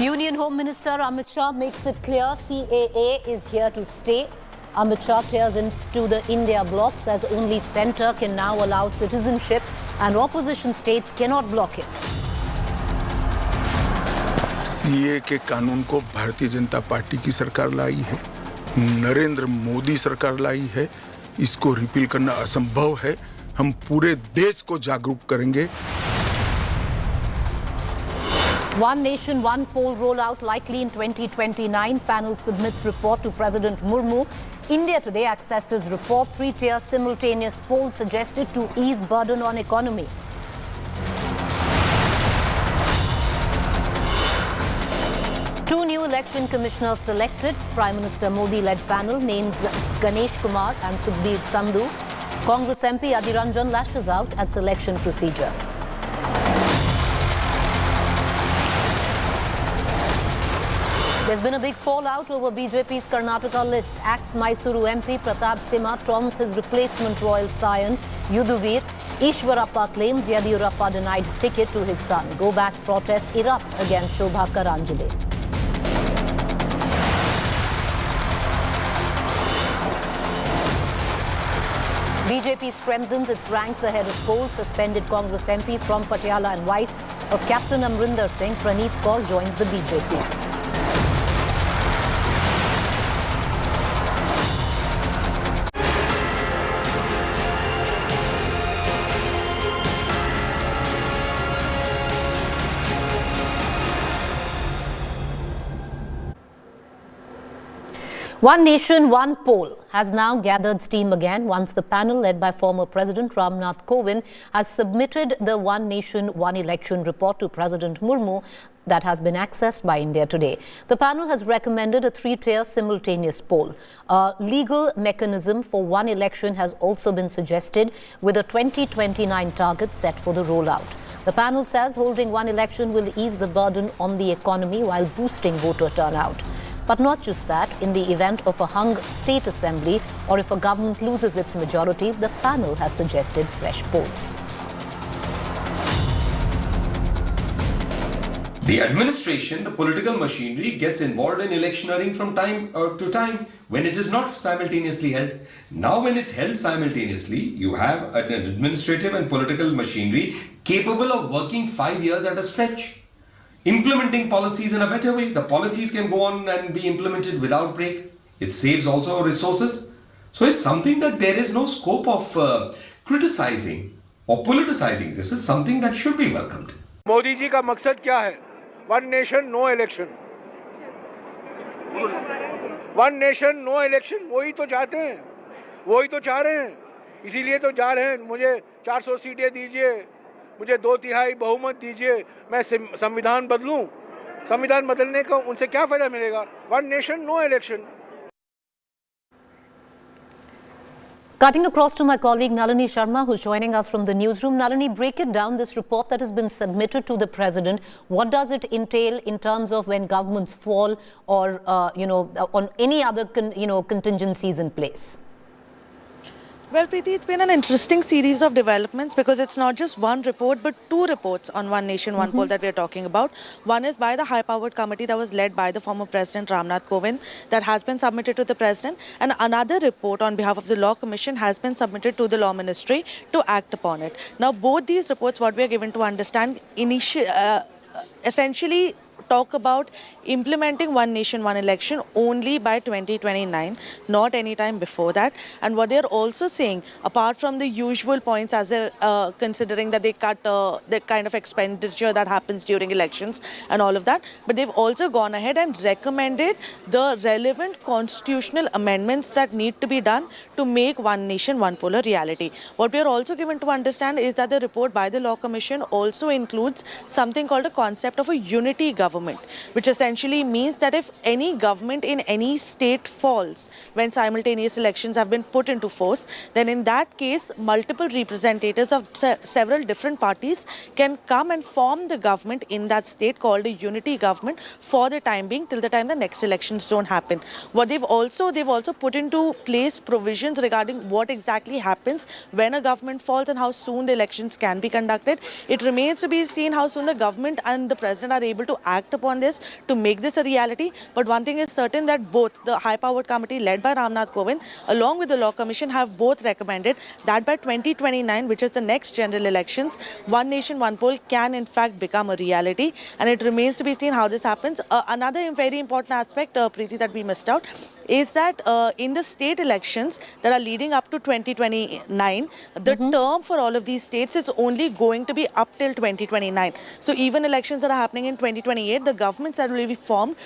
Union Home Minister Amit Shah makes it clear CAA is here to stay. Amit Shah tears into the India bloc, says only centre can now allow citizenship and opposition states cannot block it. CA के कानून को Bharatiya Janata party की सरकार लाई है, नरेंद्र मोदी सरकार लाई है। इसको repeal करना असंभव है। हम पूरे देश को जागरूक करेंगे। One nation, one poll rollout likely in 2029. Panel submits report to President Murmu. India Today accesses report. 3-tier simultaneous poll suggested to ease burden on economy. Two new election commissioners selected. Prime Minister Modi-led panel names Ganesh Kumar and Sukhbir Sandhu. Congress MP Adiranjan lashes out at selection procedure. There's been a big fallout over BJP's Karnataka list. Ex-Mysuru MP Pratap Sima taunts his replacement royal scion, Yuduvir. Ishwarappa claims Yadiyurappa denied ticket to his son. Go back protests erupt against Shobha Karanjale. BJP strengthens its ranks ahead of polls. Suspended Congress MP from Patiala and wife of Captain Amrinder Singh, Praneet Kaur, joins the BJP. One nation, one poll has now gathered steam again once the panel led by former President Ramnath Kovind has submitted the One Nation, One Election report to President Murmu that has been accessed by India Today. The panel has recommended a 3-tier simultaneous poll. A legal mechanism for one election has also been suggested with a 2029 target set for the rollout. The panel says holding one election will ease the burden on the economy while boosting voter turnout. But not just that, in the event of a hung state assembly or if a government loses its majority, the panel has suggested fresh polls. The administration, the political machinery, gets involved in electioneering from time to time when it is not simultaneously held. Now when it's held simultaneously, you have an administrative and political machinery capable of working 5 years at a stretch. Implementing policies in a better way. The policies can go on and be implemented without break. It saves also resources. So it's something that there is no scope of criticizing or politicizing. This is something that should be welcomed. Modi ji का मकसद क्या है? One nation no election. One nation no election वही तो चाहते हैं, वही तो चाह रहे हैं. इसीलिए तो जा रहे हैं. मुझे 400 सीटें दीजिए, मुझे 2/3 बहुमत दीजिए, मैं संविधान बदलूं. संविधान बदलने का उनसे क्या फायदा मिलेगा? One nation no election. Cutting across to my colleague Nalini Sharma, who's joining us from the newsroom. Nalini, break it down, this report that has been submitted to the president. What does it entail in terms of when governments fall or, on any other, contingencies in place? Well, Preeti, it's been an interesting series of developments because it's not just one report but two reports on One Nation, One Poll that we're talking about. One is by the high-powered committee that was led by the former President Ramnath Kovind that has been submitted to the President, and another report on behalf of the Law Commission has been submitted to the Law Ministry to act upon it. Now, both these reports, what we are given to understand, essentially talk about implementing One Nation, One Election only by 2029, not any time before that. And what they're also saying, apart from the usual points as they're considering that they cut the kind of expenditure that happens during elections and all of that, but they've also gone ahead and recommended the relevant constitutional amendments that need to be done to make One Nation, One Poll a reality. What we are also given to understand is that the report by the Law Commission also includes something called a concept of a unity government, which essentially means that if any government in any state falls when simultaneous elections have been put into force, then in that case, multiple representatives of several different parties can come and form the government in that state called a unity government for the time being, till the time the next elections don't happen. What they've also put into place provisions regarding what exactly happens when a government falls and how soon the elections can be conducted. It remains to be seen how soon the government and the president are able to act act upon this to make this a reality. But one thing is certain, that both the high-powered committee led by Ramnath Kovind along with the Law Commission have both recommended that by 2029, which is the next general elections, one nation, one poll can in fact become a reality. And it remains to be seen how this happens. Another very important aspect, Preeti, that we missed out is that in the state elections that are leading up to 2029, the term for all of these states is only going to be up till 2029. So even elections that are happening in 2028, the governments that will be formed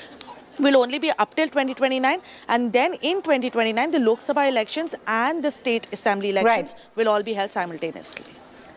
will only be up till 2029, and then in 2029 the Lok Sabha elections and the state assembly elections will all be held simultaneously.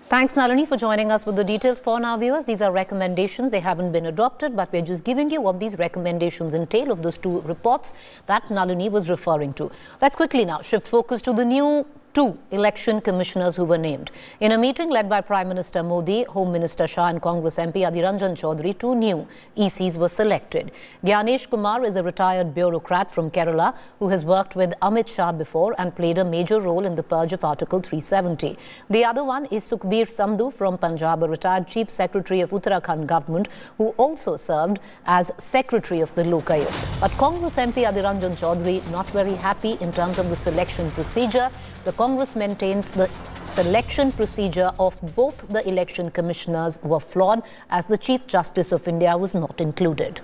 Thanks, Nalini, for joining us with the details for our viewers. These are recommendations. They haven't been adopted, but we're just giving you what these recommendations entail of those two reports that Nalini was referring to. Let's quickly now shift focus to the new two election commissioners who were named. In a meeting led by Prime Minister Modi, Home Minister Shah and Congress MP Arvind Choudhary, two new ECs were selected. Gyanesh Kumar is a retired bureaucrat from Kerala who has worked with Amit Shah before and played a major role in the purge of Article 370. The other one is Sukhbir Sandhu from Punjab, a retired Chief Secretary of Uttarakhand government who also served as Secretary of the Lok Ayog. But Congress MP Arvind Choudhary not very happy in terms of the selection procedure. The Congress maintains the selection procedure of both the election commissioners were flawed, as the Chief Justice of India was not included.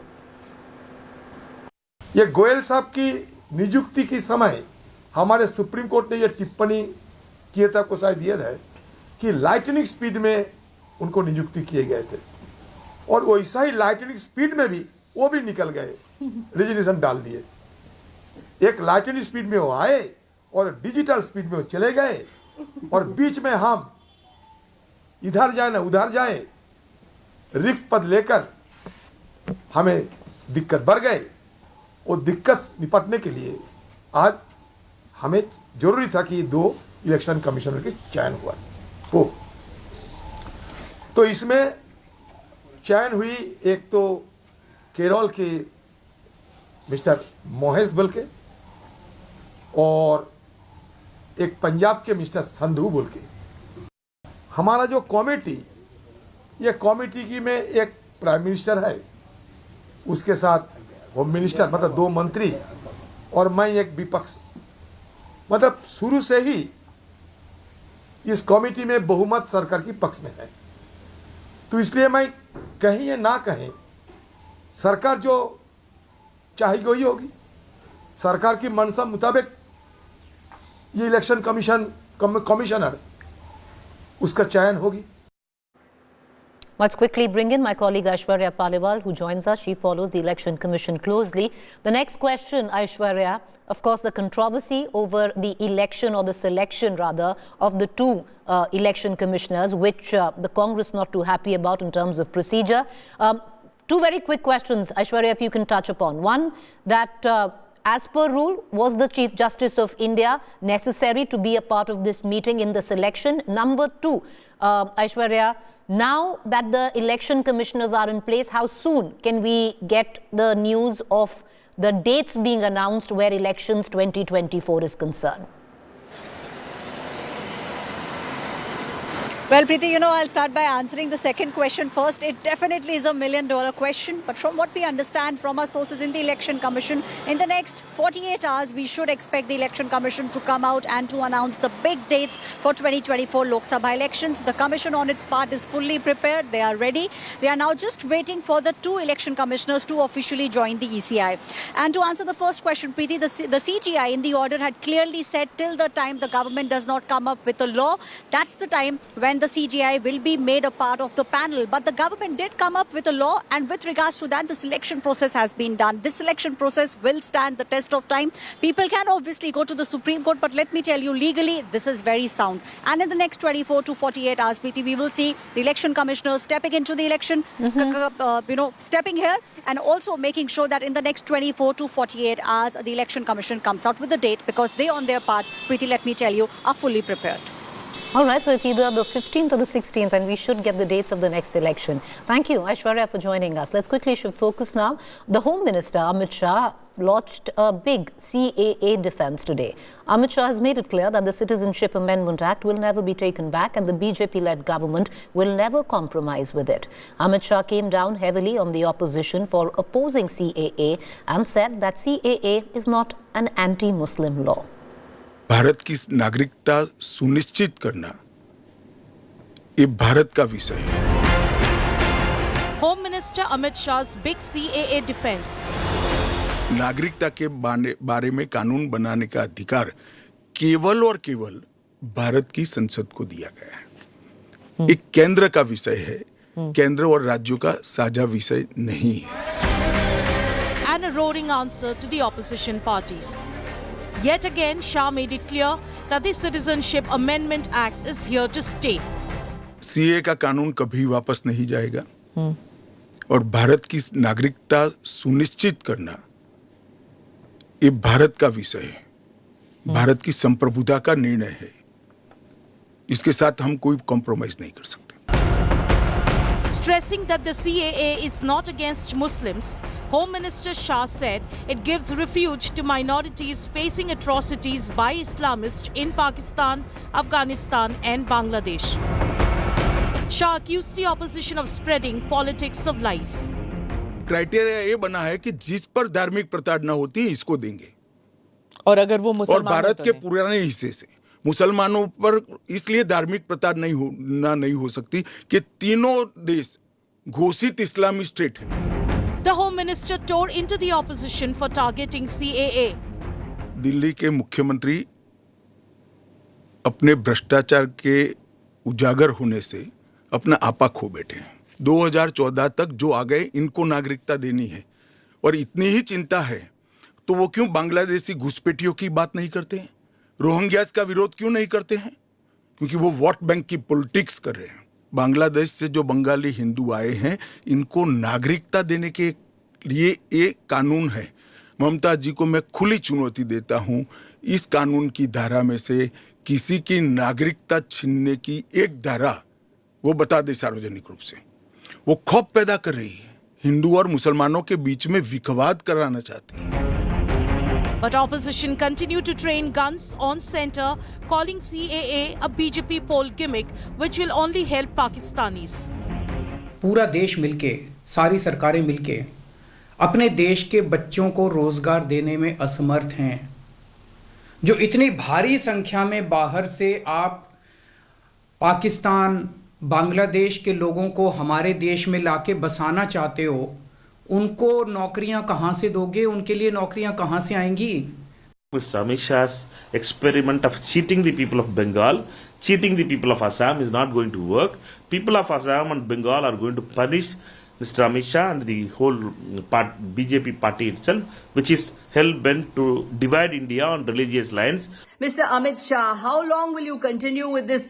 ये गोयल साहब की नियुक्ति की समय हमारे supreme court ने ये टिप्पणी किए थे, आपको शायद याद है कि लाइटनिंग स्पीड में उनको नियुक्ति किए गए थे, और वैसा ही लाइटनिंग स्पीड में भी वो भी निकल गए, रेजिग्नेशन डाल दिए। एक लाइटनिंग स्पीड में वो आए और डिजिटल स्पीड में वो चले गए, और बीच में हम इधर जाए ना उधर जाए, रिक्त पद लेकर हमें दिक्कत बढ़ गए। वो दिक्कत निपटने के लिए आज हमें जरूरी था कि दो इलेक्शन कमिश्नर के चयन हो। तो इसमें चयन हुई, एक तो केरल के मिस्टर मोहेश बोल के, और एक पंजाब के मिस्टर संधू बोल के। हमारा जो कमेटी, ये कमेटी की में एक प्राइम मिनिस्टर है, उसके साथ होम मिनिस्टर, मतलब दो मंत्री, और मैं एक विपक्ष। मतलब शुरू से ही इस कमेटी में बहुमत सरकार की पक्ष में है। तो इसलिए मैं कहीं या ना कहें, सरकार जो चाहेगी वही होगी। सरकार की मंशा मुताबिक ये इलेक्शन कमिश्नर उसका चयन होगी। Let's quickly bring in my colleague Aishwarya Paliwal, who joins us. She follows the Election Commission closely. The next question, Aishwarya, of course, the controversy over the election, or the selection rather, of the two election commissioners, which the Congress not too happy about in terms of procedure. Two very quick questions, Aishwarya, if you can touch upon. One, that as per rule, was the Chief Justice of India necessary to be a part of this meeting in the selection? Number two, Aishwarya, now that the election commissioners are in place, how soon can we get the news of the dates being announced where elections 2024 is concerned? Well, Preeti, I'll start by answering the second question first. It definitely is $1 million question. But from what we understand from our sources in the Election Commission, in the next 48 hours, we should expect the Election Commission to come out and to announce the big dates for 2024 Lok Sabha elections. The Commission on its part is fully prepared. They are ready. They are now just waiting for the two election commissioners to officially join the ECI. And to answer the first question, Preeti, the CGI in the order had clearly said till the time the government does not come up with a law, that's the time when the CGI will be made a part of the panel. But the government did come up with a law, and with regards to that, the selection process has been done. This selection process will stand the test of time. People can obviously go to the Supreme Court, but let me tell you, legally, this is very sound. And in the next 24 to 48 hours, Preeti, we will see the election commissioners stepping into the election, stepping here, and also making sure that in the next 24 to 48 hours, the Election Commission comes out with the date, because they, on their part, Preeti, let me tell you, are fully prepared. All right, so it's either the 15th or the 16th, and we should get the dates of the next election. Thank you, Aishwarya, for joining us. Let's quickly shift focus now. The Home Minister, Amit Shah, launched a big CAA defense today. Amit Shah has made it clear that the Citizenship Amendment Act will never be taken back and the BJP-led government will never compromise with it. Amit Shah came down heavily on the opposition for opposing CAA and said that CAA is not an anti-Muslim law. Bharat की नागरिकता सुनिश्चित करना ये भारत का विषय है. Home Minister Amit Shah's big CAA defense. नागरिकता के बारे में कानून बनाने का अधिकार केवल और केवल भारत की संसद को दिया गया है. एक केंद्र का विषय है, केंद्र और राज्यों का साझा विषय नहीं है. And a roaring answer to the opposition parties. Yet again, Shah made it clear that the Citizenship Amendment Act is here to stay. CA का कानून कभी वापस नहीं जाएगा और भारत की नागरिकता सुनिश्चित करना ये भारत का विषय है, भारत की संप्रभुता का निर्णय है. इसके साथ हम कोई कॉम्प्रोमाइज नहीं कर सकते. Stressing that the CAA is not against Muslims, Home Minister Shah said it gives refuge to minorities facing atrocities by Islamists in Pakistan, Afghanistan and Bangladesh. Shah accused the opposition of spreading politics of lies. Criteria ये बना है कि जिस पर धार्मिक प्रताड़ना होती है इसको देंगे, और अगर वो मुसलमान और भारत के पुराने हिस्से से मुसलमानों पर इसलिए धार्मिक प्रताड़ना नहीं हो सकती कि तीनों देश घोषित इस्लामी स्टेट है. The Home Minister tore into the opposition for targeting CAA. Delhi के मुख्यमंत्री अपने भ्रष्टाचार के उजागर होने से अपना आपा खो बैठे हैं. 2014 तक जो आ गए इनको नागरिकता देनी है और इतनी ही चिंता है तो वो क्यों बांग्लादेशी घुसपैठियों की बात नहीं करते हैं, रोहिंग्यास का विरोध क्यों नहीं करते हैं? क्योंकि वो वोट बैंक की पॉलिटिक्स कर रहे हैं. बांग्लादेश से जो बंगाली हिंदू आए हैं इनको नागरिकता देने के लिए एक कानून है. ममता जी को मैं खुली चुनौती देता हूं, इस कानून की धारा में से किसी की नागरिकता छीनने की एक धारा वो बता दे सार्वजनिक रूप से. वो खौफ पैदा कर रही है, हिंदू और मुसलमानों के बीच में विखवाद कराना चाहती है. But opposition continued to train guns on center, calling CAA a BJP poll gimmick which will only help Pakistanis. पूरा देश मिलके, सारी सरकारें मिलके अपने देश के बच्चों को रोजगार देने में असमर्थ हैं. जो इतनी भारी संख्या में बाहर से आप पाकिस्तान, बांग्लादेश के लोगों को हमारे देश में लाके बसाना चाहते हो, उनको नौकरियां कहां से दोगे? उनके लिए नौकरियां कहां से आएंगी? Mr. Amit Shah's experiment of cheating the people of Bengal, cheating the people of Assam is not going to work. People of Assam and Bengal are going to punish Mr. Amit Shah and the whole BJP party itself, which is hell-bent to divide India on religious lines. Mr. Amit Shah, how long will you continue with this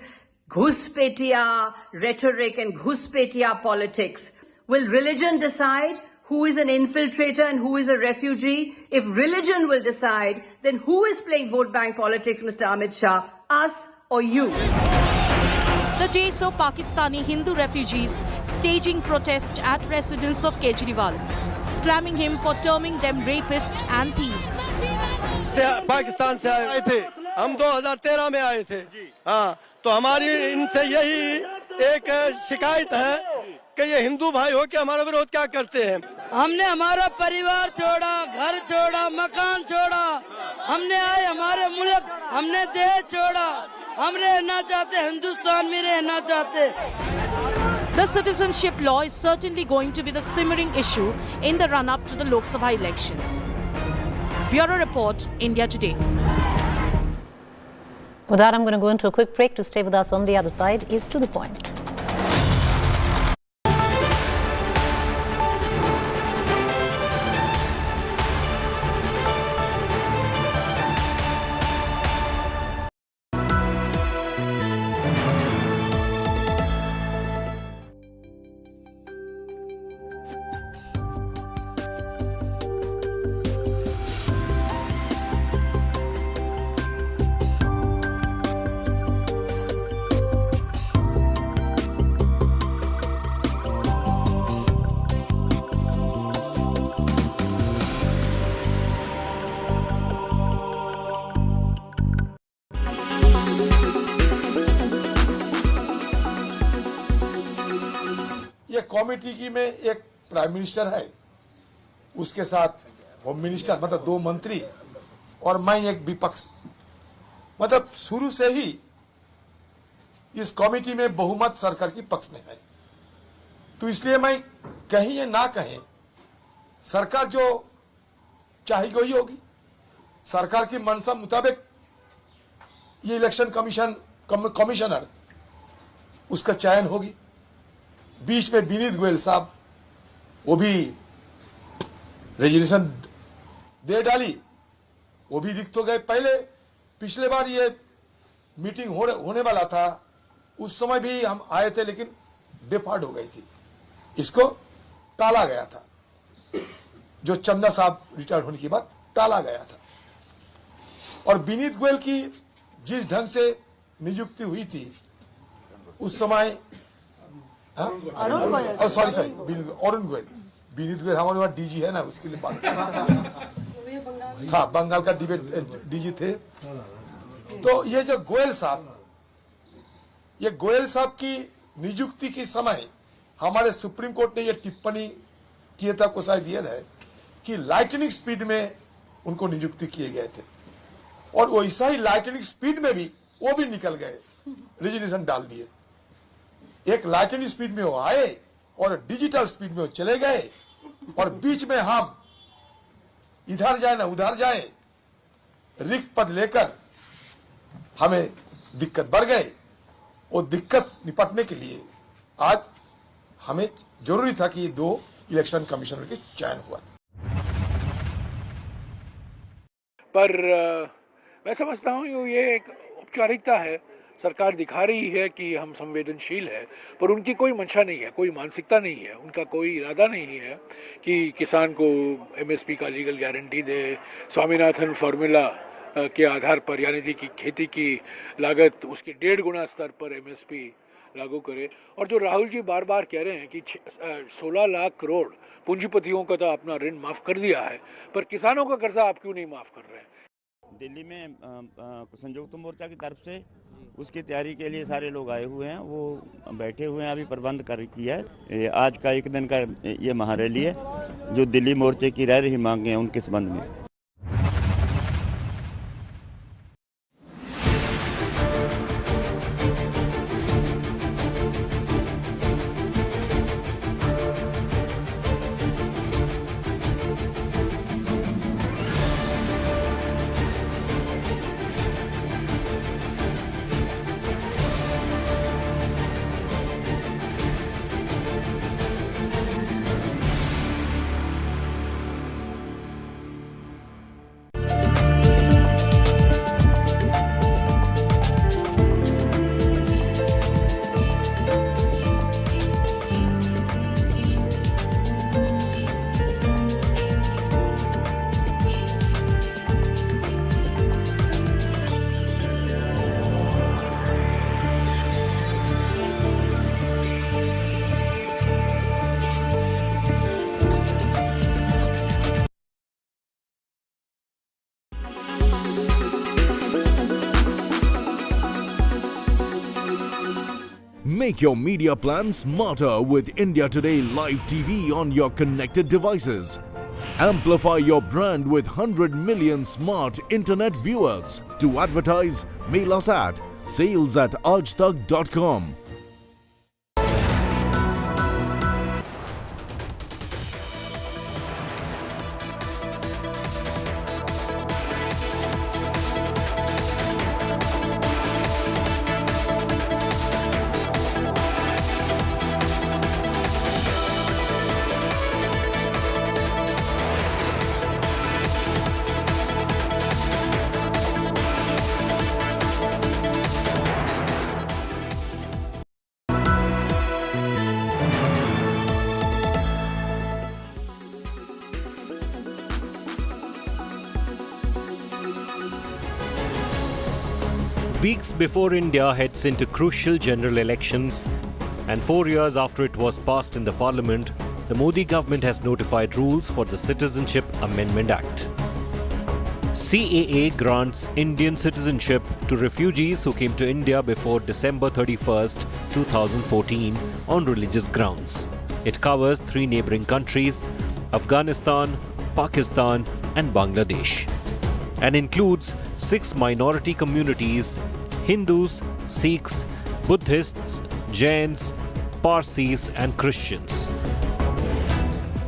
Ghuspetia rhetoric and Ghuspetia politics? Will religion decide who is an infiltrator and who is a refugee? If religion will decide, then who is playing vote bank politics, Mr. Amit Shah? Us or you? The day saw Pakistani Hindu refugees staging protest at residence of Kejriwal, slamming him for terming them rapists and thieves. Pakistan से आए थे, हम 2013 में आए थे. हाँ, तो हमारी इनसे यही एक शिकायत है कि ये हिंदू भाई हो के हमारा विरोध क्या करते हैं. हमने हमारा परिवार छोड़ा, घर छोड़ा, मकान छोड़ा, हमने आए हमारे मुल्क, हमने देश छोड़ा, हम रहना चाहते, हिंदुस्तान में रहना चाहते. The citizenship law is certainly going to be the simmering issue in the run-up to the Lok Sabha elections. Bureau Report, India Today. With that, I'm going to go into a quick break. To stay with us on the other side is To The Point. Committee की में एक prime minister है, उसके साथ home minister मतलब 2 मंत्री और मैं एक विपक्ष। मतलब शुरू से ही इस कमेटी में बहुमत सरकार की पक्ष में है। तो इसलिए मैं कहीं ये ना कहें, सरकार जो चाहेगी वही होगी। सरकार की मंशा मुताबिक ये इलेक्शन कमिश्नर उसका चयन होगी। बीच में विनीत गोयल साहब वो भी रेजिग्नेशन दे डाली, वो भी रिक्त हो गए। पिछले बार ये मीटिंग होने वाला था, उस समय भी हम आए थे लेकिन डिफॉल्ट हो गई थी, इसको टाला गया था। जो चंदा साहब रिटायर होने के बाद टाला गया था। और विनीत गोयल की जिस ढंग से नियुक्ति हुई थी उस समय, अरुण गोयल, विनीत गोयल हमारे वहां डीजी है ना, उसके लिए बात था, बंगाल का डीजी थे। तो ये जो गोयल साहब की नियुक्ति के समय हमारे सुप्रीम कोर्ट ने ये टिप्पणी किया था, आपको शायद याद है, कि लाइटनिंग स्पीड में उनको नियुक्ति किए गए थे। और वैसा ही लाइटनिंग स्पीड में भी वो भी निकल गए, रेजिग्नेशन डाल दिए। एक लाइटनिंग स्पीड में वो आए और डिजिटल स्पीड में वो चले गए, और बीच में हम इधर जाए ना उधर जाए, रिक्त पद लेकर हमें दिक्कत बढ़ गए। वो दिक्कत निपटने के लिए आज हमें जरूरी था कि 2 इलेक्शन कमिश्नर के चयन हुआ। पर मैं समझता हूँ ये एक औपचारिकता है। सरकार दिखा रही है कि हम संवेदनशील है, पर उनकी कोई मंशा नहीं है, कोई मानसिकता नहीं है, उनका कोई इरादा नहीं है कि किसान को एमएसपी का लीगल गारंटी दे, स्वामीनाथन फार्मूला के आधार पर, यानी कि खेती की लागत उसके 1.5 गुना स्तर पर एमएसपी लागू करे। और जो राहुल जी बार बार कह रहे हैं कि 16 लाख करोड़ पूंजीपतियों का तो अपना ऋण माफ कर दिया है, पर किसानों का कर्जा आप क्यों नहीं माफ कर रहे हैं? दिल्ली में संयुक्त मोर्चा की तरफ से उसकी तैयारी के लिए सारे लोग आए हुए हैं, वो बैठे हुए हैं, अभी प्रबंध किया है। आज का 1 दिन का ये महारैली है जो दिल्ली मोर्चे की रह रही मांगे हैं उनके संबंध में। Make your media plan smarter with India Today Live TV on your connected devices. Amplify your brand with 100 million smart internet viewers. To advertise, mail us at sales@aajtak.com. Weeks before India heads into crucial general elections, and 4 years after it was passed in the parliament, the Modi government has notified rules for the Citizenship Amendment Act. CAA grants Indian citizenship to refugees who came to India before December 31st, 2014 on religious grounds. It covers 3 neighboring countries, Afghanistan, Pakistan and Bangladesh, and includes 6 minority communities: Hindus, Sikhs, Buddhists, Jains, Parsis and Christians.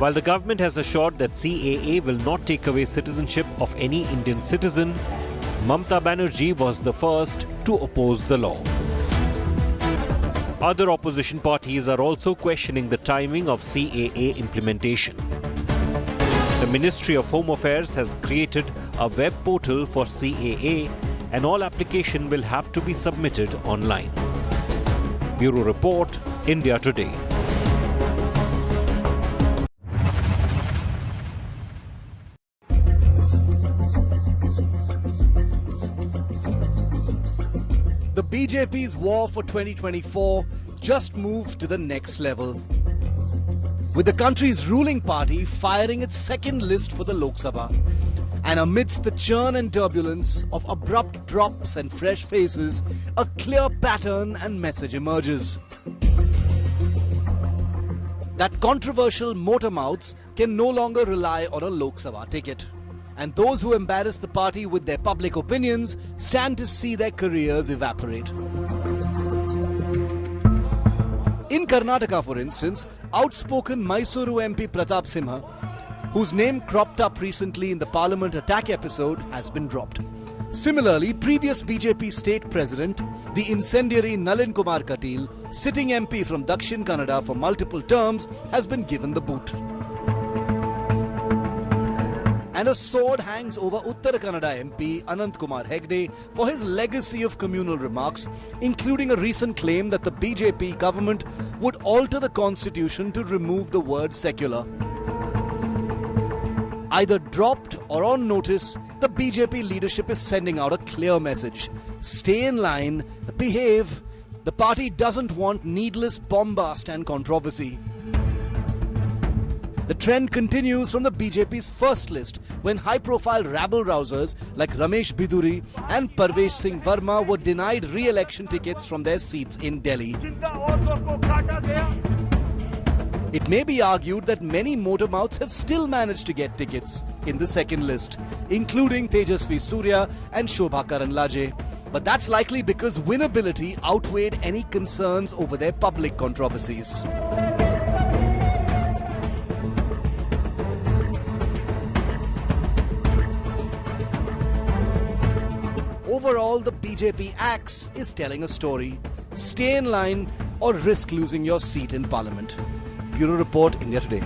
While the government has assured that CAA will not take away citizenship of any Indian citizen, Mamata Banerjee was the first to oppose the law. Other opposition parties are also questioning the timing of CAA implementation. The Ministry of Home Affairs has created a web portal for CAA, and all applications will have to be submitted online. Bureau Report, India Today. The BJP's war for 2024 just moved to the next level, with the country's ruling party firing its second list for the Lok Sabha. And amidst the churn and turbulence of abrupt drops and fresh faces, a clear pattern and message emerges. That controversial motor mouths can no longer rely on a Lok Sabha ticket. And those who embarrass the party with their public opinions stand to see their careers evaporate. In Karnataka, for instance, outspoken Mysuru MP Pratap Simha, whose name cropped up recently in the Parliament attack episode, has been dropped. Similarly, previous BJP state president, the incendiary Nalin Kumar Katil, sitting MP from Dakshin Kannada for multiple terms, has been given the boot. And a sword hangs over Uttara Kannada MP Anant Kumar Hegde for his legacy of communal remarks, including a recent claim that the BJP government would alter the constitution to remove the word secular. Either dropped or on notice, the BJP leadership is sending out a clear message. Stay in line, behave. The party doesn't want needless bombast and controversy. The trend continues from the BJP's first list, when high-profile rabble-rousers like Ramesh Biduri and Parvesh Singh Verma were denied re-election tickets from their seats in Delhi. It may be argued that many motormouths have still managed to get tickets in the second list, including Tejasvi Surya and Shobha Karanlaje. But that's likely because winnability outweighed any concerns over their public controversies. Overall, the BJP axe is telling a story. Stay in line or risk losing your seat in Parliament. Bureau Report, India Today.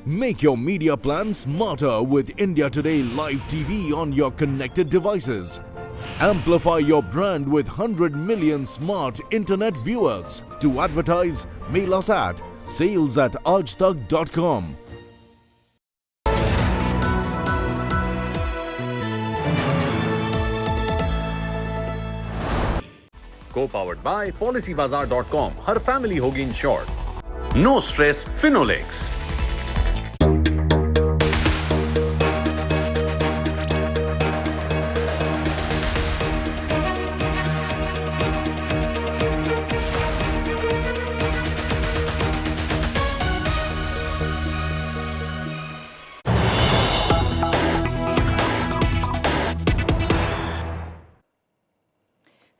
Make your media plan smarter with India Today Live TV on your connected devices. Amplify your brand with 100 million smart internet viewers. To advertise, mail us at sales@aajtak.com. Co-powered by PolicyBazaar.com. Her family होगी insured. No stress Phenolix.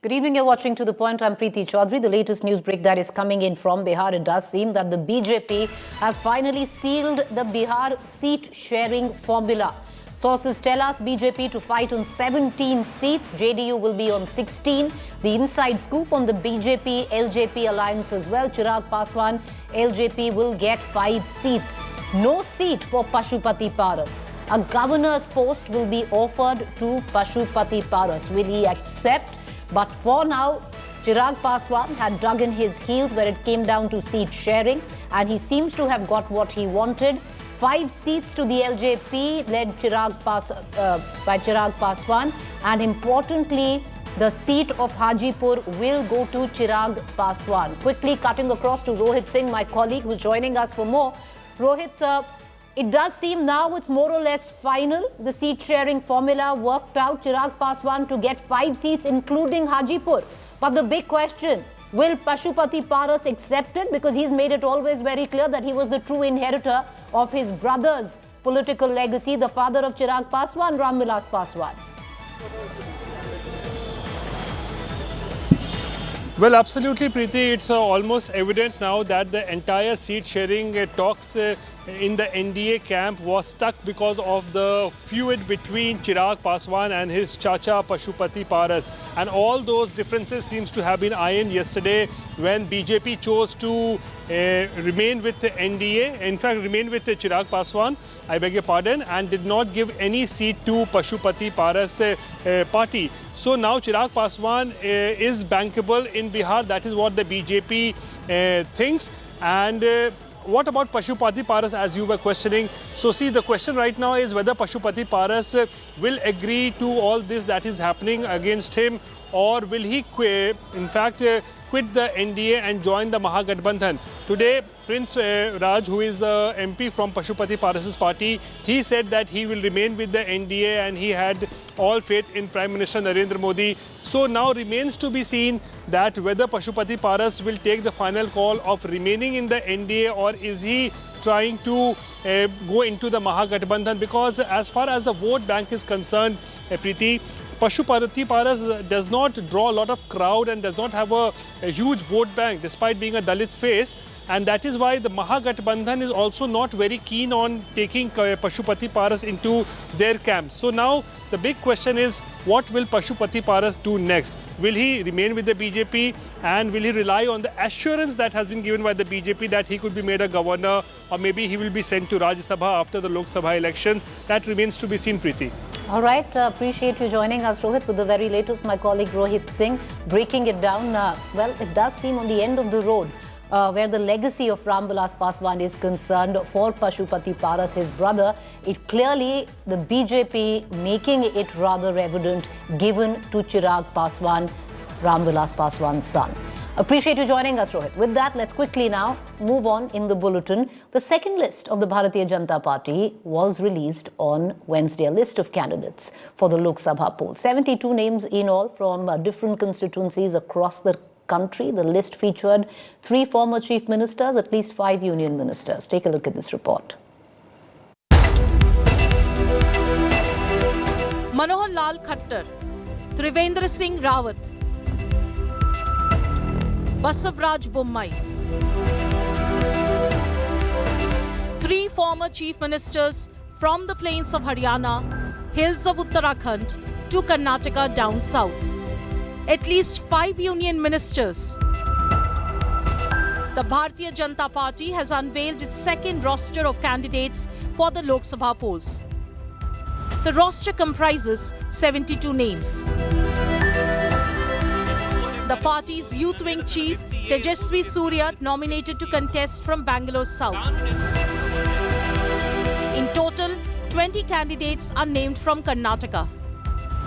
Good evening, you're watching To The Point. I'm Preeti Choudhary. The latest news break that is coming in from Bihar, it does seem that the BJP has finally sealed the Bihar seat sharing formula. Sources tell us BJP to fight on 17 seats, JDU will be on 16. The inside scoop on the BJP-LJP alliance as well, Chirag Paswan, LJP will get 5 seats. No seat for Pashupati Paras. A governor's post will be offered to Pashupati Paras. Will he accept? But for now, Chirag Paswan had dug in his heels when it came down to seat sharing, and he seems to have got what he wanted. 5 seats to the LJP led by Chirag Paswan, and importantly, the seat of Hajipur will go to Chirag Paswan. Quickly cutting across to Rohit Singh, my colleague, who's joining us for more. Rohit, it does seem now it's more or less final. The seat sharing formula worked out. Chirag Paswan to get 5 seats, including Hajipur. But the big question, will Pashupati Paras accept it? Because he's made it always very clear that he was the true inheritor of his brother's political legacy, the father of Chirag Paswan, Ram Vilas Paswan. Well, absolutely, Preeti. It's almost evident now that the entire seat sharing talks in the NDA camp was stuck because of the feud between Chirag Paswan and his chacha Pashupati Paras. And all those differences seems to have been ironed yesterday when BJP chose to remain with the NDA, in fact remain with Chirag Paswan, I beg your pardon, and did not give any seat to Pashupati Paras party. So now Chirag Paswan is bankable in Bihar. That is what the BJP thinks. And what about Pashupati Paras, as you were questioning? So see, the question right now is whether Pashupati Paras will agree to all this that is happening against him, or will he quit the NDA and join the Mahagathbandhan. Today, Prince Raj, who is the MP from Pashupati Paras's party, he said that he will remain with the NDA and he had all faith in Prime Minister Narendra Modi. So now remains to be seen that whether Pashupati Paras will take the final call of remaining in the NDA, or is he trying to go into the Mahagathbandhan, because as far as the vote bank is concerned, Preeti, Pashupati Paras does not draw a lot of crowd and does not have a huge vote bank despite being a Dalit face, and that is why the Mahagathbandhan is also not very keen on taking Pashupati Paras into their camp. So now the big question is, what will Pashupati Paras do next? Will he remain with the BJP, and will he rely on the assurance that has been given by the BJP that he could be made a governor, or maybe he will be sent to Rajya Sabha after the Lok Sabha elections? That remains to be seen, Preeti. All right, appreciate you joining us, Rohit, with the very latest. My colleague Rohit Singh breaking it down. Well, it does seem on the end of the road where the legacy of Ram Vilas Paswan is concerned for Pashupati Paras, his brother. It clearly, the BJP making it rather evident given to Chirag Paswan, Ram Vilas Paswan's son. Appreciate you joining us, Rohit. With that, let's quickly now move on in the bulletin. The second list of the Bharatiya Janata Party was released on Wednesday, a list of candidates for the Lok Sabha poll. 72 names in all from different constituencies across the country. The list featured 3 former chief ministers, at least 5 union ministers. Take a look at this report. Manohar Lal Khattar, Trivendra Singh Rawat, Basavaraj Bommai. 3 former chief ministers from the plains of Haryana, hills of Uttarakhand to Karnataka down south. At least 5 union ministers. The Bharatiya Janata Party has unveiled its second roster of candidates for the Lok Sabha polls. The roster comprises 72 names. The party's youth wing chief, Tejasvi Surya, nominated to contest from Bangalore South. In total, 20 candidates are named from Karnataka,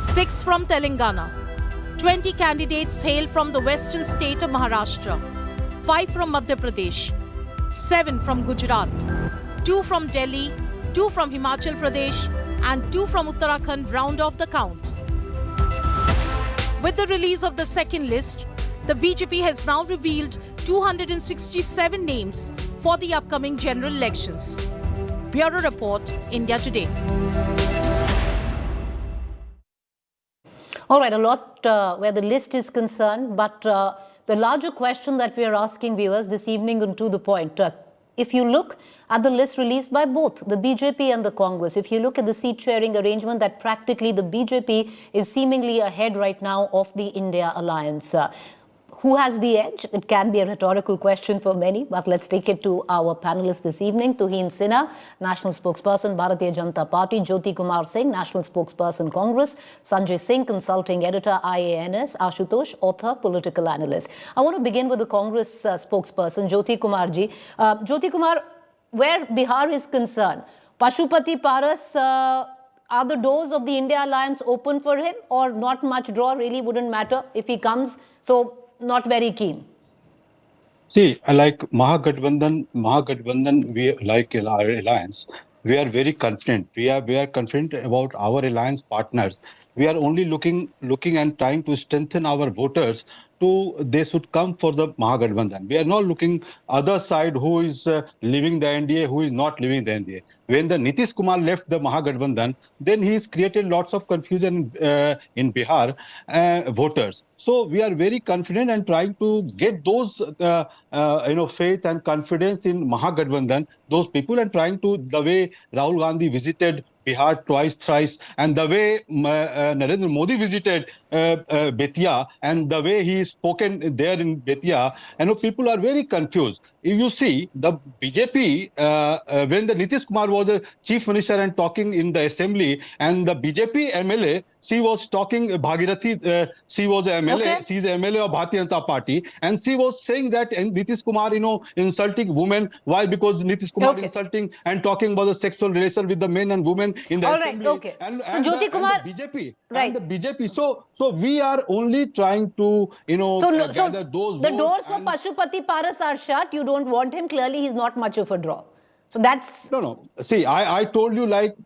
6 from Telangana, 20 candidates hail from the western state of Maharashtra, 5 from Madhya Pradesh, 7 from Gujarat, 2 from Delhi, 2 from Himachal Pradesh, and 2 from Uttarakhand round off the count. With the release of the second list, the BJP has now revealed 267 names for the upcoming general elections. Bureau Report, India Today. All right, a lot where the list is concerned, but the larger question that we are asking viewers this evening, and to the point, if you look at the list released by both the BJP and the Congress, if you look at the seat sharing arrangement, that practically the BJP is seemingly ahead right now of the India alliance. who has the edge? It can be a rhetorical question for many, but let's take it to our panelists this evening. Tuhin Sinha, National Spokesperson, Bharatiya Janata Party; Jyoti Kumar Singh, National Spokesperson, Congress; Sanjay Singh, Consulting Editor, IANS; Ashutosh, author, political analyst. I want to begin with the Congress spokesperson, Jyoti Kumar ji. Jyoti Kumar, where Bihar is concerned, Pashupati Paras, are the doors of the India Alliance open for him, or not much draw, really wouldn't matter if he comes, so not very keen? See, like Mahagathbandhan, we like our alliance. We are very confident. We are confident about our alliance partners. We are only looking and trying to strengthen our voters. They should come for the Mahagathbandhan. We are not looking other side who is leaving the NDA, who is not leaving the NDA. When the Nitish Kumar left the Mahagathbandhan, then he's created lots of confusion in Bihar voters. So we are very confident and trying to get those faith and confidence in Mahagathbandhan, those people, and trying to, the way Rahul Gandhi visited Bihar twice, thrice, and the way Narendra Modi visited Betia, and the way he spoken there in Betia, people are very confused. If you see the BJP, when the Nitish Kumar was the chief minister and talking in the assembly, and the BJP MLA, she was talking, Bhagirathi, she was the MLA, Okay. she's the MLA of Bharatiya Janata Party, and she was saying that Nitish Kumar, insulting women. Why? Because Nitish Kumar insulting and talking about the sexual relation with the men and women in the All assembly. right, okay. And, So and, Jyoti the, Kumar, and the BJP, right. and the BJP. So we are only trying to, gather those the votes doors for and- Pashupati Paras are shut. You don't want him. Clearly, he's not much of a draw. So that's... No. See, I told you, like,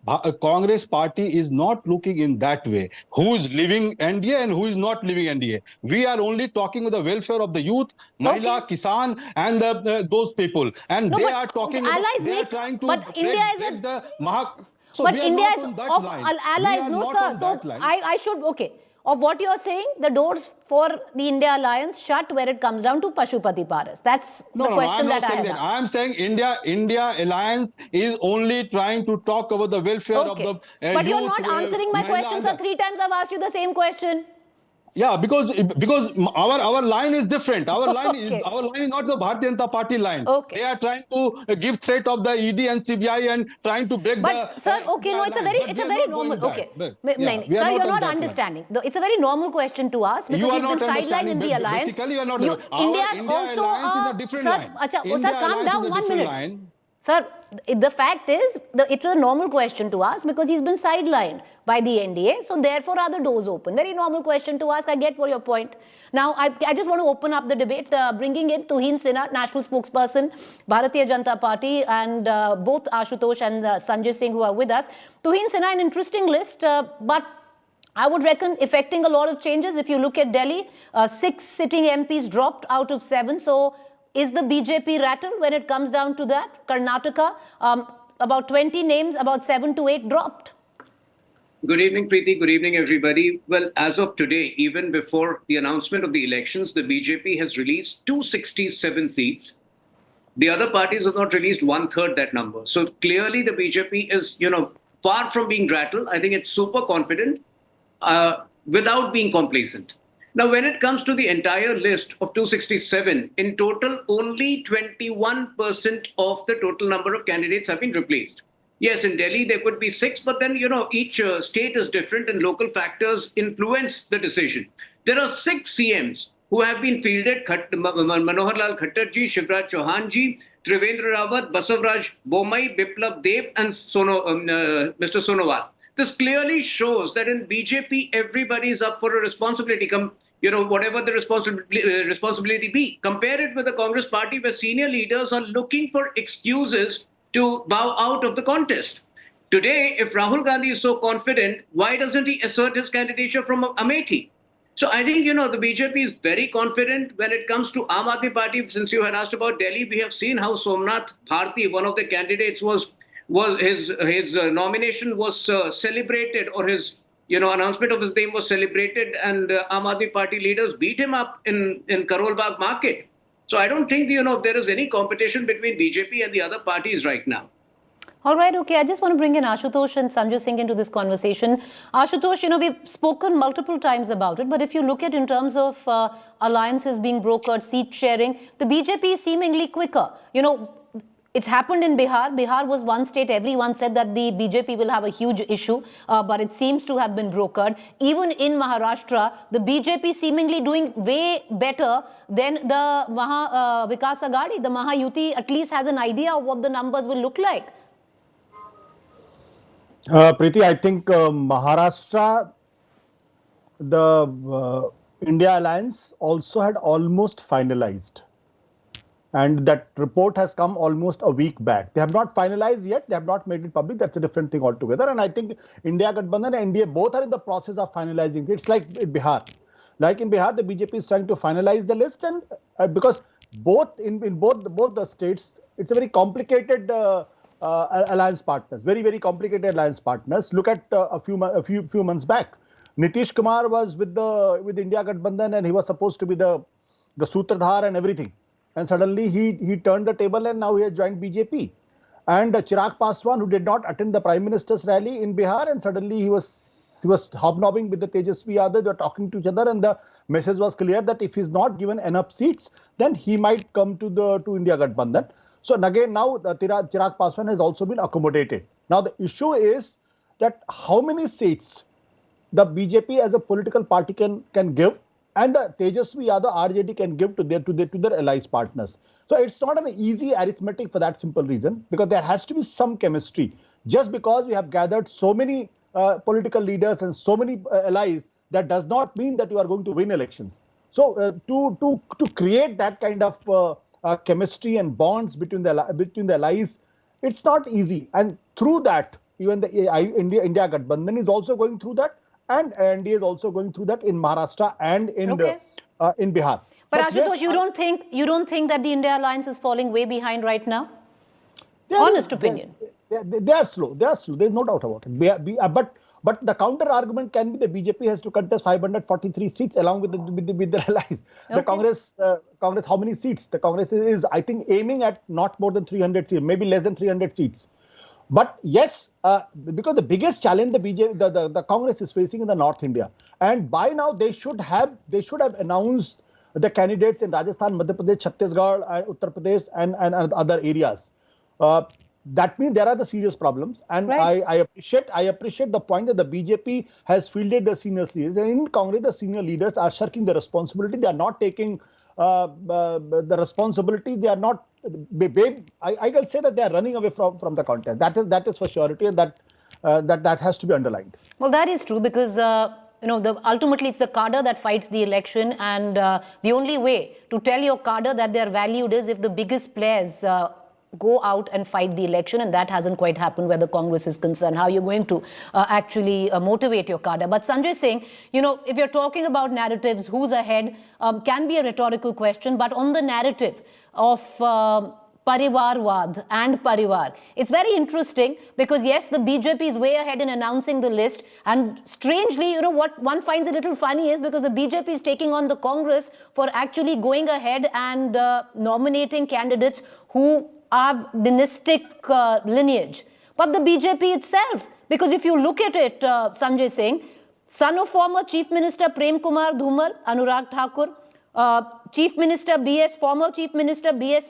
Congress party is not looking in that way. Who is leaving NDA and who is not leaving NDA? We are only talking with the welfare of the youth, Mahila, Kisan, and those people. And No, they but are talking allies about, they are make- trying to but India is break a- the So but we are India not is on that of line. allies, We are no, not sir. on So that line. I should, okay. Of what you're saying, the doors for the India Alliance shut where it comes down to Pashupati Paras. That's the question I'm not that I saying have that. asked. I'm saying India Alliance is only trying to talk about the welfare of the But you're youth, not answering my Mahila question, and sir. 3 times I've asked you the same question. Yeah, because our line is different. Our line is Okay. not the Bharatiya Janata Party line. Okay. They are trying to give threat of the ED and CBI and trying to break But the. sir, okay, no, it's a very, line. But it's we a are very not going normal. that. Okay, But, yeah, we are sir, not you're on not that line. understanding. It's a very normal question to ask because You are he's been not sidelined in the understanding. alliance. Basically, you are not. India India also Alliance is a different sir, line. Sir, India calm Alliance down is a 1 different minute. line. Sir, the fact is, it's a normal question to ask because he's been sidelined by the NDA. So therefore, are the doors open? Very normal question to ask. I get your point. Now, I just want to open up the debate, bringing in Tuhin Sinha, national spokesperson, Bharatiya Janata Party, and both Ashutosh and Sanjay Singh who are with us. Tuhin Sinha, an interesting list, but I would reckon affecting a lot of changes. If you look at Delhi, 6 sitting MPs dropped out of 7. So is the BJP rattled when it comes down to that? Karnataka, about 20 names, about 7 to 8 dropped. Good evening, Preeti. Good evening, everybody. Well, as of today, even before the announcement of the elections, the BJP has released 267 seats. The other parties have not released 1/3 that number. So clearly the BJP is, far from being rattled. I think it's super confident without being complacent. Now, when it comes to the entire list of 267, in total, only 21% of the total number of candidates have been replaced. Yes, in Delhi, there could be 6, but then, each state is different and local factors influence the decision. There are 6 CMs who have been fielded: Manohar Lal Khattar ji, Shivraj Chauhan ji, Trivendra Rawat, Basavaraj Bommai, Biplab Deb, and Mr. Sonowal. This clearly shows that in BJP, everybody is up for a responsibility, whatever the responsibility be. Compare it with the Congress party, where senior leaders are looking for excuses to bow out of the contest. Today, if Rahul Gandhi is so confident, why doesn't he assert his candidature from Amethi? So I think, the BJP is very confident when it comes to Aam Aadmi Party. Since you had asked about Delhi, we have seen how Somnath Bharti, one of the candidates, was his nomination was celebrated, or his announcement of his name was celebrated, and Aam Aadmi Party leaders beat him up in Karol Bagh market. So I don't think there is any competition between BJP and the other parties right now. All right, okay. I just want to bring in Ashutosh and Sanjay Singh into this conversation. Ashutosh, we've spoken multiple times about it, but if you look at in terms of alliances being brokered, seat sharing, the BJP is seemingly quicker. It's happened in Bihar. Bihar was one state everyone said that the BJP will have a huge issue, but it seems to have been brokered. Even in Maharashtra, the BJP seemingly doing way better than the Vikas Aghadi. The Mahayuti at least has an idea of what the numbers will look like. Preeti, I think Maharashtra, the India Alliance also had almost finalized. And that report has come almost a week back. They have not finalized yet. They have not made it public. That's a different thing altogether. And I think India Gathbandhan and NDA both are in the process of finalizing. It's like in Bihar. Like in Bihar, the BJP is trying to finalize the list, and because both the states, it's a very complicated alliance partners. Very, very complicated alliance partners. Look at a few months back. Nitish Kumar was with India Gathbandhan, and he was supposed to be the Sutradhar and everything. And suddenly he turned the table, and now he has joined BJP. And Chirag Paswan, who did not attend the Prime Minister's rally in Bihar, and suddenly he was hobnobbing with the Tejasvi Yadav. They were talking to each other, and the message was clear that if he's not given enough seats, then he might come to India Gathbandhan. So again, now Chirag Paswan has also been accommodated. Now the issue is that how many seats the BJP as a political party can give, and the Tejasvi Yadav RJD can give to their allies partners. So it's not an easy arithmetic for that simple reason, because there has to be some chemistry. Just because we have gathered so many political leaders and so many allies, that does not mean that you are going to win elections. So to create that kind of chemistry and bonds between the allies, it's not easy. And through that, even the India Gathbandhan is also going through that. And NDA is also going through that in Maharashtra and in Bihar. But Ashutosh, you don't think that the India Alliance is falling way behind right now? Honest opinion. They are slow. They are slow. There's no doubt about it. But the counter argument can be the BJP has to contest 543 seats along with the allies. Okay. The Congress, how many seats? The Congress is, I think, aiming at not more than 300 seats, maybe less than 300 seats. But yes, because the biggest challenge the Congress is facing in the North India, and by now they should have announced the candidates in Rajasthan, Madhya Pradesh, Chhattisgarh, Uttar Pradesh, and other areas. That means there are the serious problems, and right. I appreciate the point that the BJP has fielded the senior leaders, and in Congress the senior leaders are shirking the responsibility. They are not taking the responsibility. They are not. I can say that they are running away from the contest. That is for surety, and that has to be underlined. Well, that is true, because ultimately it's the cadre that fights the election, and the only way to tell your cadre that they are valued is if the biggest players go out and fight the election, and that hasn't quite happened where the Congress is concerned. How you're going to actually motivate your cadre? But Sanjay Singh, if you're talking about narratives, who's ahead can be a rhetorical question, but on the narrative of Parivarwad and Parivar, it's very interesting, because yes, the BJP is way ahead in announcing the list, and strangely, what one finds a little funny is because the BJP is taking on the Congress for actually going ahead and nominating candidates who have dynastic lineage. But the BJP itself, because if you look at it, Sanjay Singh, son of former Chief Minister Prem Kumar Dhumal, Anurag Thakur, former Chief Minister B.S.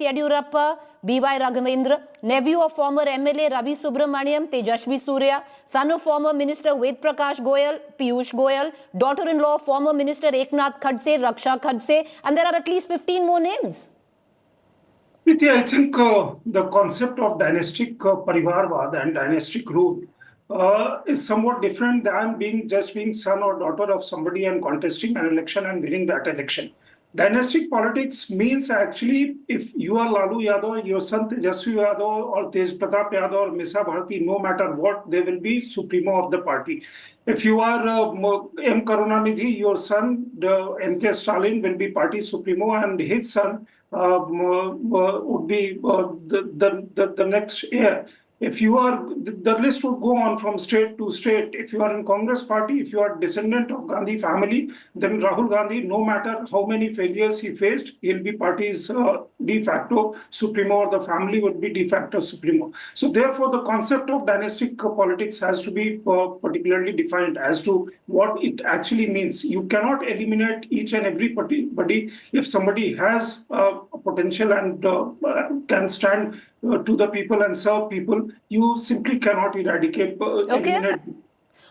Yadurappa, B.Y. Raghavendra, nephew of former MLA Ravi Subramaniam, Tejashvi Surya, son of former Minister Ved Prakash Goyal, Piyush Goyal, daughter-in-law of former Minister Eknath Khadse, Raksha Khadse, and there are at least 15 more names. Preeti, I think the concept of dynastic Parivarwad and dynastic rule is somewhat different than being son or daughter of somebody and contesting an election and winning that election. Dynastic politics means actually if you are Lalu Yadav, your son Tejasvi Yadav or Tej Pratap Yadav or Misa Bharati, no matter what, they will be supremo of the party. If you are M. Karunanidhi, your son N.K. Stalin will be party supremo, and his son would be the next heir. If you are, the list would go on from state to state. If you are in Congress party, if you are descendant of Gandhi family, then Rahul Gandhi, no matter how many failures he faced, he'll be party's de facto supremo, or the family would be de facto supremo. So therefore, the concept of dynastic politics has to be particularly defined as to what it actually means. You cannot eliminate each and everybody. If somebody has potential and can stand to the people and serve people, you simply cannot eradicate, eliminate.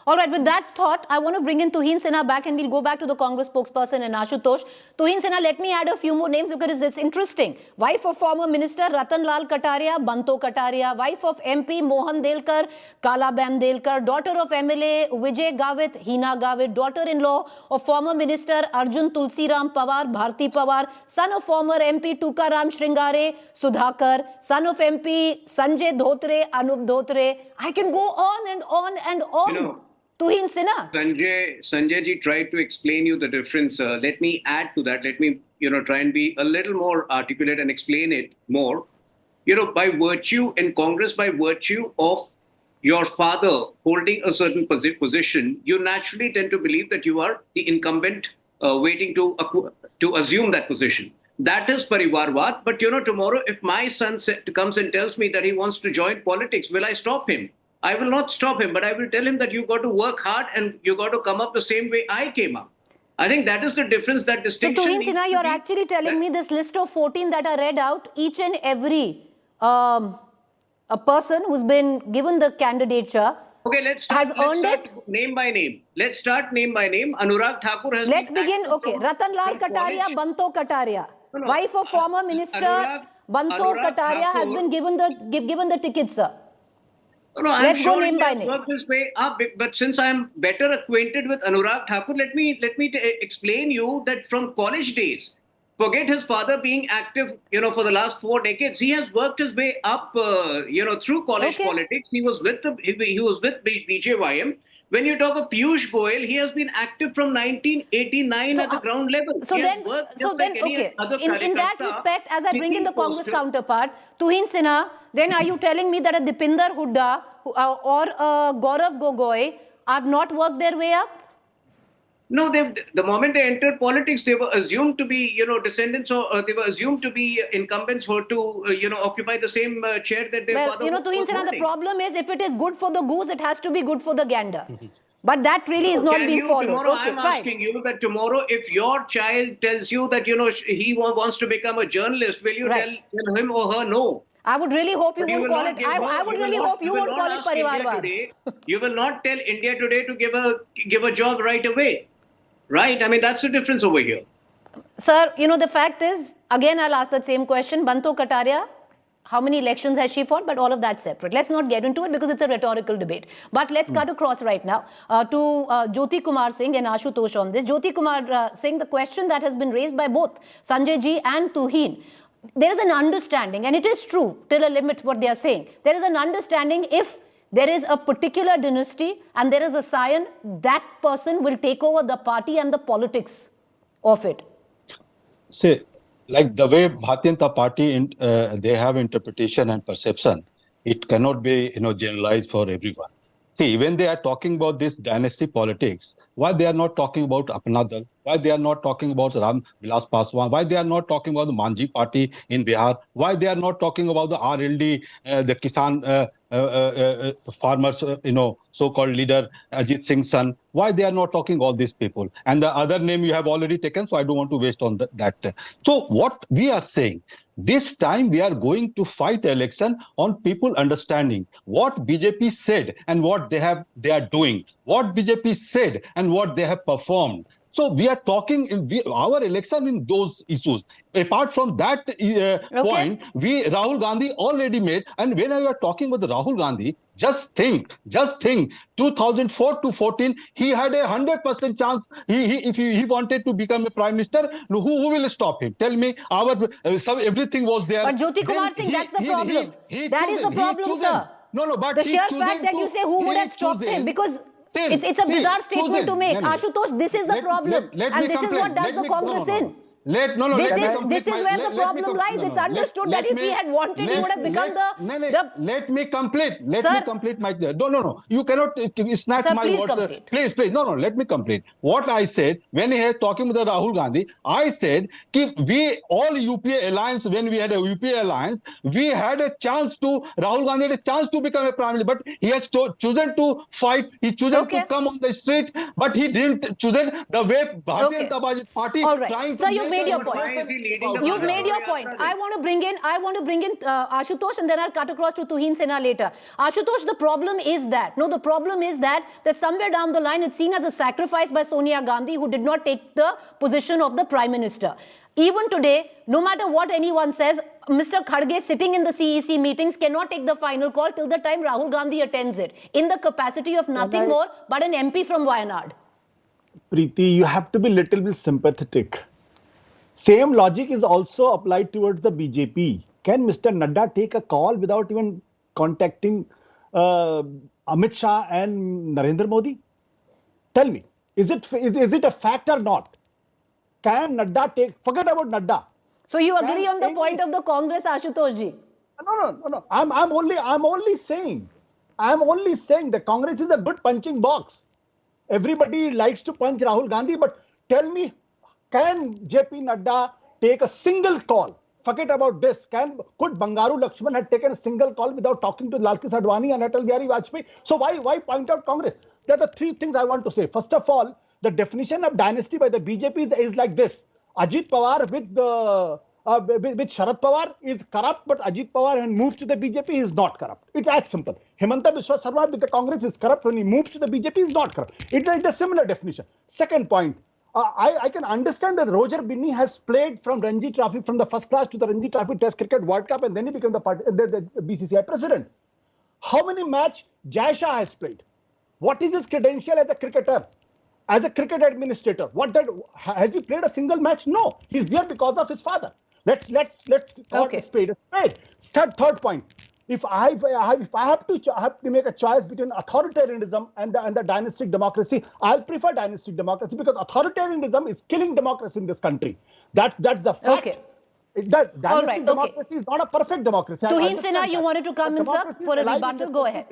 All right, with that thought, I want to bring in Tuhin Sinha back, and we'll go back to the Congress spokesperson and Ashutosh. Tuhin Sinha, let me add a few more names because it's interesting. Wife of former Minister Ratan Lal Kataria, Banto Kataria. Wife of MP Mohan Delkar, Kalaban Delkar. Daughter of MLA Vijay Gavit, Hina Gavit. Daughter-in-law of former Minister Arjun Tulsiram Pawar, Bharti Pawar. Son of former MP Tukaram Shringare, Sudhakar. Son of MP Sanjay Dhotre, Anup Dhotre. I can go on and on and on. You know, Tuhin Sinha. Sanjay ji tried to explain you the difference. Let me add to that. Let me, try and be a little more articulate and explain it more. By virtue in Congress, by virtue of your father holding a certain position, you naturally tend to believe that you are the incumbent waiting to assume that position. That is Parivarvad. But, tomorrow if my son comes and tells me that he wants to join politics, will I stop him? I will not stop him, but I will tell him that you got to work hard and you got to come up the same way I came up. I think that is the difference, that distinction. So, Tuhin Sinha, you're actually telling me this list of 14 that I read out, each and every a person who's been given the candidature let's start name by name. Let's start name by name. Anurag Thakur has... Let's begin. Ratan Lal Kataria, Banto Kataria. No. Wife of former Minister Banto Kataria has been given the ticket, sir. No, I'm sure he has worked his way up, but since I'm better acquainted with Anurag Thakur, let me explain you that from college days, forget his father being active, for the last 4 decades, he has worked his way up, through college politics. He was with BJYM. When you talk of Piyush Goyal, he has been active from 1989 at the ground level. In that respect, as I bring in the Congress counterpart, Tuhin Sinha, then are you telling me that a Dipinder Hooda or a Gaurav Gogoi have not worked their way up? No, the moment they entered politics, they were assumed to be, descendants, or they were assumed to be incumbents who to, occupy the same chair that their father was Tuhin Sinha, the problem is if it is good for the goose, it has to be good for the gander. But that really is not being followed. Tomorrow, I'm asking you that tomorrow, if your child tells you that, he wants to become a journalist, will you tell him or her no? I would really hope you won't call it. I would really hope you won't call it Parivarvad. You will not tell India Today to give a job right away. Right? I mean, that's the difference over here. Sir, the fact is, again, I'll ask that same question. Banto Kataria, how many elections has she fought? But all of that separate. Let's not get into it because it's a rhetorical debate. But let's cut across right now to Jyoti Kumar Singh and Ashutosh on this. Jyoti Kumar Singh, the question that has been raised by both Sanjay ji and Tuhin, there is an understanding, and it is true till a limit what they are saying. There is an understanding if there is a particular dynasty and there is a scion, that person will take over the party and the politics of it. See, like the way Bharatiya Janata Party, they have interpretation and perception, it cannot be, generalized for everyone. See, when they are talking about this dynasty politics, why they are not talking about Apna Dal? Why they are not talking about Ram Vilas Paswan? Why they are not talking about the Manji Party in Bihar? Why they are not talking about the RLD, the Kisan farmers, so-called leader Ajit Singh's son? Why they are not talking all these people? And the other name you have already taken, so I don't want to waste on that. So what we are saying, this time we are going to fight the election on people understanding what BJP said and what they are doing, what BJP said and what they have performed. So we are talking our election in those issues. Apart from that point, Rahul Gandhi already made, and when I was talking about Rahul Gandhi, just think, 2004 to 14, he had a 100% chance. If he wanted to become a prime minister, who will stop him? Tell me, everything was there. But Jyoti Kumar Singh, that's the problem. That is the problem, sir. No, but the sheer fact that you say who would have stopped him, because it's a bizarre statement to make. Ashutosh, this is the problem. And this is what does the Congress in. This is where the problem lies. It's understood that if he had wanted, he would have become Let me complete. Let Sir? me complete my. No. You cannot snatch Sir, my please words. complete. Please. No. Let me complete. What I said when he was talking with Rahul Gandhi, I said that we all UPA alliance, when we had a UPA alliance, we had a chance to. Rahul Gandhi had a chance to become a prime minister, but he has chosen to fight. He chosen to come on the street, but he didn't chosen the way Bharatiya Janata Party. All right. Trying Sir, to you've made your point. You've made your point. I want to bring in Ashutosh, and then I'll cut across to Tuhin Sinha later. Ashutosh, the problem is that somewhere down the line it's seen as a sacrifice by Sonia Gandhi, who did not take the position of the Prime Minister. Even today, no matter what anyone says, Mr. Kharge sitting in the CEC meetings cannot take the final call till the time Rahul Gandhi attends it, in the capacity of nothing more but an MP from Wayanad. Preeti, you have to be little bit sympathetic. Same logic is also applied towards the BJP. Can Mr. Nadda take a call without even contacting Amit Shah and Narendra Modi? Tell me, is it a fact or not? Can Nadda take? Forget about Nadda. So you agree on the point of the Congress, Ashutosh ji? No. I'm only saying the Congress is a good punching box. Everybody likes to punch Rahul Gandhi, but tell me, can JP Nadda take a single call? Forget about this. Could Bangaru Lakshman have taken a single call without talking to Lalkis Advani and Atal Bihari Vajpayee? So why point out Congress? There are three things I want to say. First of all, the definition of dynasty by the BJP is like this: Ajit Pawar with Sharad Pawar is corrupt, but Ajit Pawar, when he moves to the BJP, is not corrupt. It's as simple. Himanta Biswa Sarma with the Congress is corrupt. When he moves to the BJP, is not corrupt. It's a similar definition. Second point, I can understand that Roger Binney has played from Ranji Trophy, from the first class to the Ranji Trophy Test Cricket World Cup, and then he became the BCCI president. How many matches Jai Shah has played? What is his credential as a cricketer? As a cricket administrator, has he played a single match? No, he's there because of his father. Let's call it spade a spade. Third point: if I have to make a choice between authoritarianism and the dynastic democracy, I'll prefer dynastic democracy, because authoritarianism is killing democracy in this country. That's the fact. Okay. Dynastic democracy is not a perfect democracy. Tuhin Sinha, you wanted to come in, sir, for a rebuttal. Go ahead.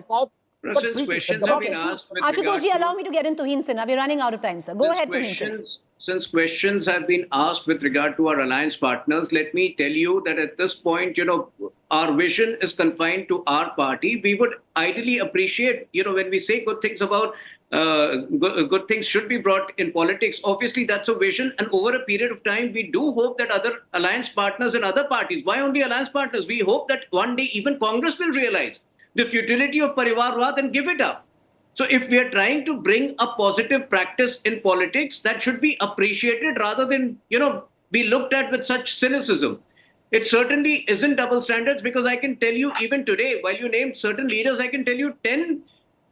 Since questions have been asked with Ashutosh ji, allow me to get in Tuhin Sinha. We're running out of time, sir. Go ahead, Tuhin Sinha. Since questions have been asked with regard to our alliance partners, let me tell you that at this point, our vision is confined to our party. We would ideally appreciate, when we say good things about good things should be brought in politics. Obviously, that's a vision. And over a period of time, we do hope that other alliance partners and other parties, why only alliance partners? We hope that one day even Congress will realize the futility of Parivarwad and give it up. So if we are trying to bring a positive practice in politics, that should be appreciated rather than, be looked at with such cynicism. It certainly isn't double standards, because I can tell you even today, while you named certain leaders, I can tell you 10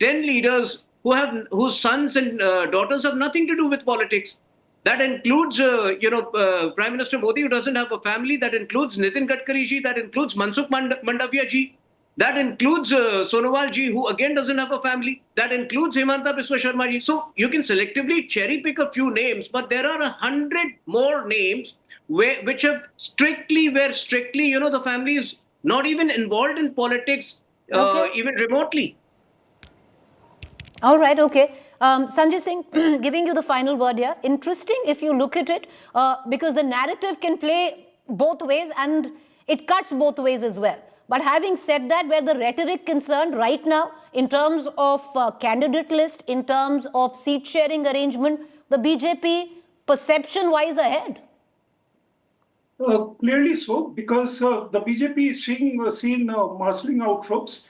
leaders whose sons and daughters have nothing to do with politics. That includes, Prime Minister Modi, who doesn't have a family. That includes Nitin Gadkari ji. That includes Mansukh Mandavia ji. That includes Sonowal ji, who again doesn't have a family. That includes Himanta Biswa Sharma ji. So you can selectively cherry pick a few names, but there are 100 more names which have strictly, the family is not even involved in politics, even remotely. All right, okay. Sanjay Singh, giving you the final word here. Interesting if you look at it, because the narrative can play both ways and it cuts both ways as well. But having said that, where the rhetoric concerned right now, in terms of candidate list, in terms of seat sharing arrangement, the BJP perception-wise ahead? Clearly so, because the BJP is seen marshalling out troops,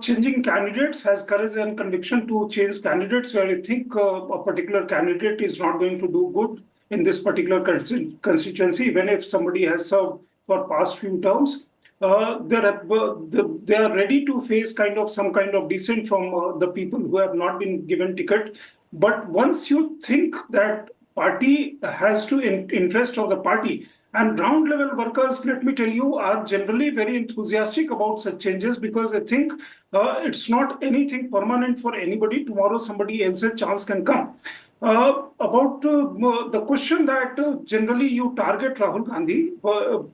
changing candidates, has courage and conviction to change candidates where I think a particular candidate is not going to do good in this particular constituency, even if somebody has served for past few terms. They are ready to face some kind of dissent from the people who have not been given ticket. But once you think that party has to interest of the party, And ground level workers, let me tell you, are generally very enthusiastic about such changes because they think it's not anything permanent for anybody. Tomorrow somebody else's chance can come. About the question that generally you target Rahul Gandhi,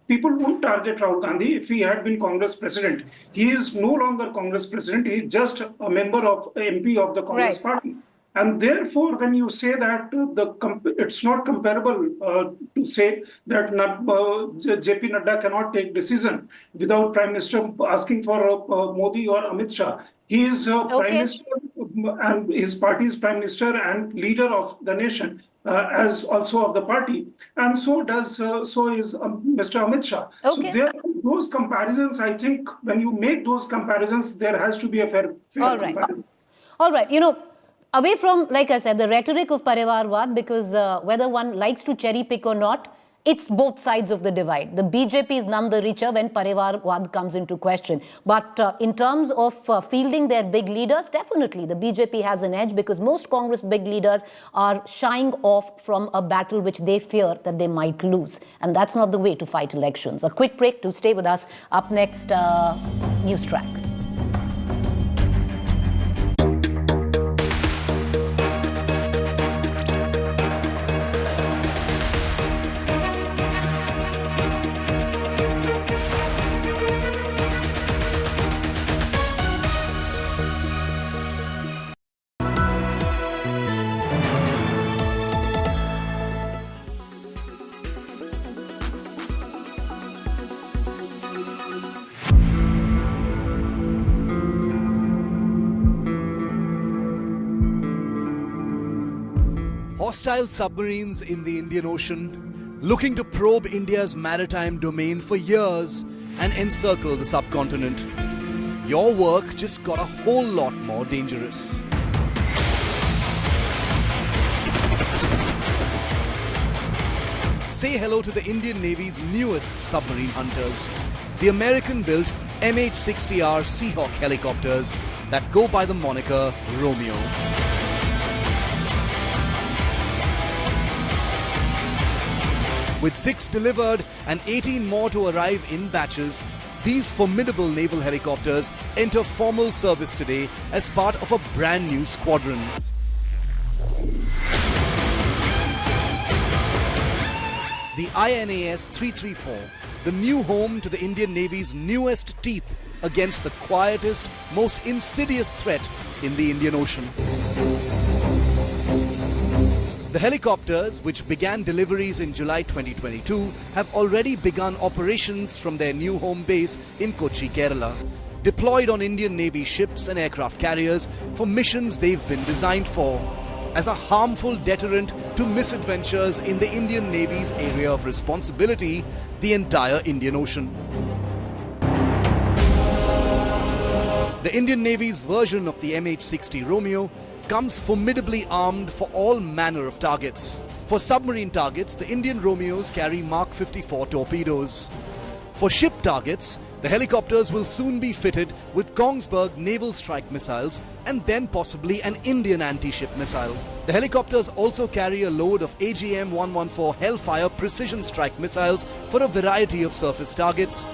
people won't target Rahul Gandhi if he had been Congress president. He is no longer Congress president. He is just a member of MP of the Congress party. And therefore, when you say that it's not comparable to say that JP Nadda cannot take decision without Prime Minister asking for Modi or Amit Shah. He is Prime Minister and his party is Prime Minister and leader of the nation, as also of the party, and so is Mr. Amit Shah. So therefore, those comparisons, I think, when you make those comparisons, there has to be a fair comparison. All right. You know, away from, like I said, the rhetoric of Parivarwad, because whether one likes to cherry pick or not, it's both sides of the divide. The BJP is none the richer when Parivarwad comes into question. But in terms of fielding their big leaders, definitely the BJP has an edge because most Congress big leaders are shying off from a battle which they fear that they might lose. And that's not the way to fight elections. A quick break to stay with us. Up next, News Track. Hostile submarines in the Indian Ocean, looking to probe India's maritime domain for years and encircle the subcontinent. Your work just got a whole lot more dangerous. Say hello to the Indian Navy's newest submarine hunters, the American-built MH-60R Seahawk helicopters that go by the moniker Romeo. With 6 delivered and 18 more to arrive in batches, these formidable naval helicopters enter formal service today as part of a brand new squadron. The INAS 334, the new home to the Indian Navy's newest teeth against the quietest, most insidious threat in the Indian Ocean. The helicopters, which began deliveries in July 2022, have already begun operations from their new home base in Kochi, Kerala, deployed on Indian Navy ships and aircraft carriers for missions they've been designed for, as a harmful deterrent to misadventures in the Indian Navy's area of responsibility, the entire Indian Ocean. The Indian Navy's version of the MH-60 Romeo comes formidably armed for all manner of targets. For submarine targets, the Indian Romeos carry Mark 54 torpedoes. For ship targets, the helicopters will soon be fitted with Kongsberg naval strike missiles and then possibly an Indian anti-ship missile. The helicopters also carry a load of AGM-114 Hellfire precision strike missiles for a variety of surface targets.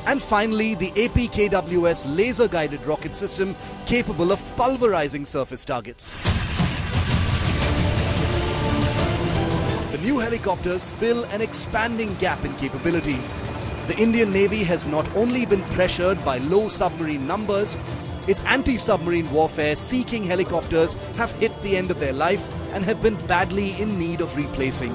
And finally, the APKWS laser-guided rocket system capable of pulverizing surface targets. The new helicopters fill an expanding gap in capability. The Indian Navy has not only been pressured by low submarine numbers, its anti-submarine warfare seeking helicopters have hit the end of their life and have been badly in need of replacing.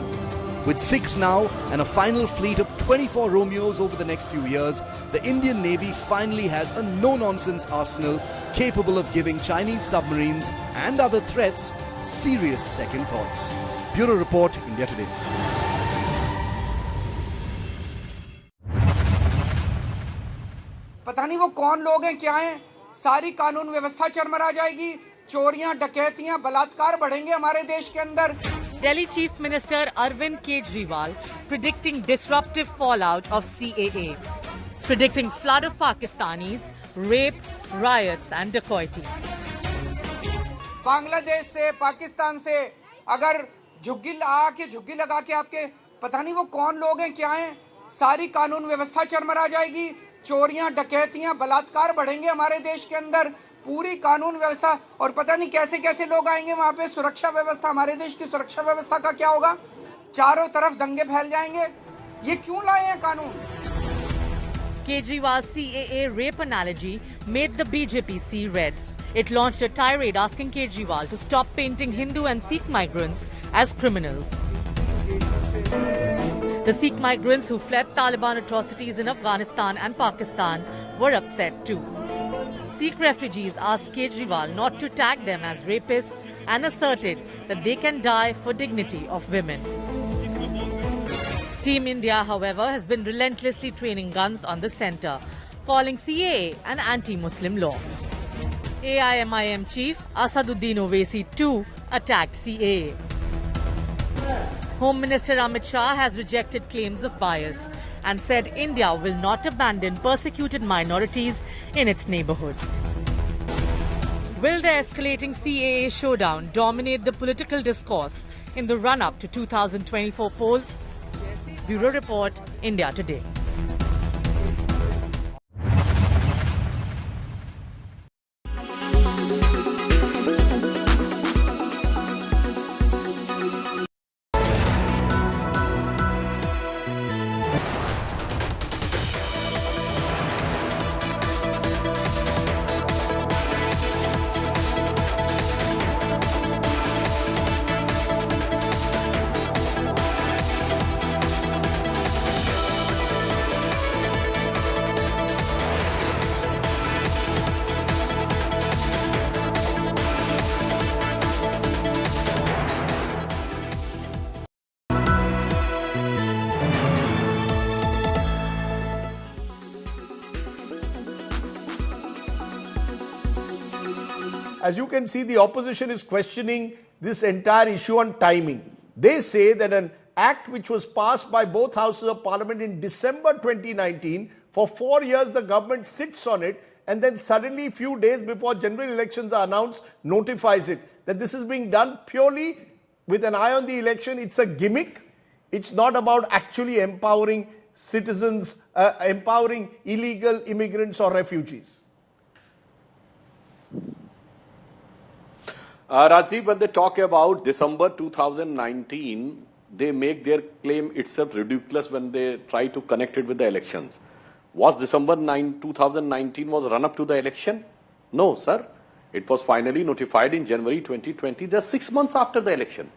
With 6 now and a final fleet of 24 Romeos over the next few years, the Indian Navy finally has a no-nonsense arsenal capable of giving Chinese submarines and other threats serious second thoughts. Bureau Report, India Today. पता नहीं वो कौन लोग हैं, क्या हैं, सारी कानून व्यवस्था चरमरा जाएगी, चोरियां, डकैतियां, बलात्कार बढ़ेंगे हमारे देश के अंदर. Delhi Chief Minister Arvind Kejriwal predicting disruptive fallout of CAA, predicting flood of Pakistanis, rape, riots and dacoity. Bangladesh से, पाकिस्तान से अगर झुग्गी लगा के आपके पता नहीं वो कौन लोग हैं, क्या हैं, सारी कानून व्यवस्था चरमरा जाएगी, चोरियां डकैतियां बलात्कार बढ़ेंगे हमारे देश के अंदर, पूरी कानून व्यवस्था, और पता नहीं कैसे कैसे लोग आएंगे वहां पे, सुरक्षा व्यवस्था, हमारे देश की सुरक्षा व्यवस्था का क्या होगा, चारों तरफ दंगे फैल जाएंगे। ये क्यों लाए हैं कानून? Kejriwal's CAA rape analogy made the BJP see red. It launched a tirade asking Kejriwal to stop painting Hindu and Sikh migrants as criminals. The Sikh migrants who fled Taliban atrocities in Afghanistan and Pakistan were upset too. Sikh refugees asked Kejriwal not to tag them as rapists and asserted that they can die for dignity of women. Team India, however, has been relentlessly training guns on the centre, calling CAA an anti-Muslim law. AIMIM chief Asaduddin Owaisi too attacked CAA. Home Minister Amit Shah has rejected claims of bias and said India will not abandon persecuted minorities in its neighbourhood. Will the escalating CAA showdown dominate the political discourse in the run-up to 2024 polls? Bureau Report, India Today. As you can see, the opposition is questioning this entire issue on timing. They say that an act which was passed by both houses of parliament in December 2019, for 4 years the government sits on it and then suddenly a few days before general elections are announced, notifies it. That this is being done purely with an eye on the election. It's a gimmick. It's not about actually empowering citizens, empowering illegal immigrants or refugees. Rajiv, when they talk about December 2019, they make their claim itself ridiculous when they try to connect it with the elections. Was December 2019 was run up to the election? No, sir. It was finally notified in January 2020, just 6 months after the election.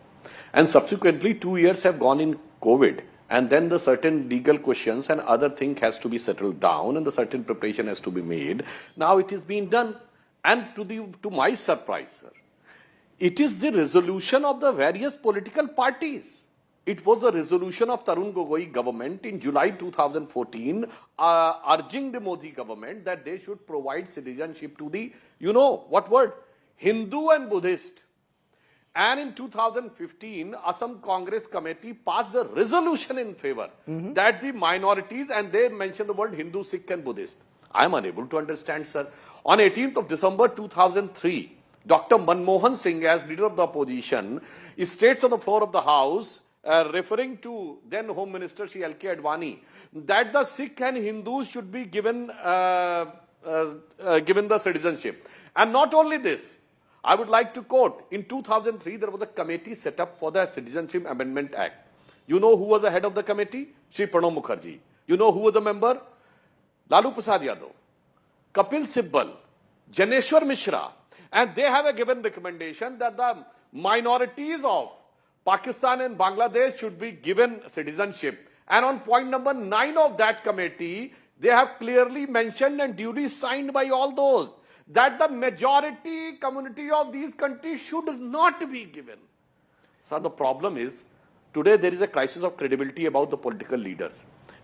And subsequently 2 years have gone in COVID. And then the certain legal questions and other thing has to be settled down and the certain preparation has to be made. Now it is being done. And to my surprise, sir, it is the resolution of the various political parties. It was a resolution of Tarun Gogoi government in July 2014 urging the Modi government that they should provide citizenship to the, you know, what word? Hindu and Buddhist. And in 2015, Assam Congress Committee passed a resolution in favor that the minorities, and they mentioned the word Hindu, Sikh and Buddhist. I am unable to understand, sir. On 18th of December 2003, Dr. Manmohan Singh, as leader of the opposition, states on the floor of the House, referring to then Home Minister Shri L.K. Advani, that the Sikh and Hindus should be given the citizenship. And not only this, I would like to quote, in 2003, there was a committee set up for the Citizenship Amendment Act. You know who was the head of the committee? Shri Pranab Mukherjee. You know who was the member? Lalu Prasad Yadav, Kapil Sibbal, Janeshwar Mishra. And they have a given recommendation that the minorities of Pakistan and Bangladesh should be given citizenship. And on point number 9 of that committee, they have clearly mentioned and duly signed by all those that the majority community of these countries should not be given. So the problem is, today there is a crisis of credibility about the political leaders.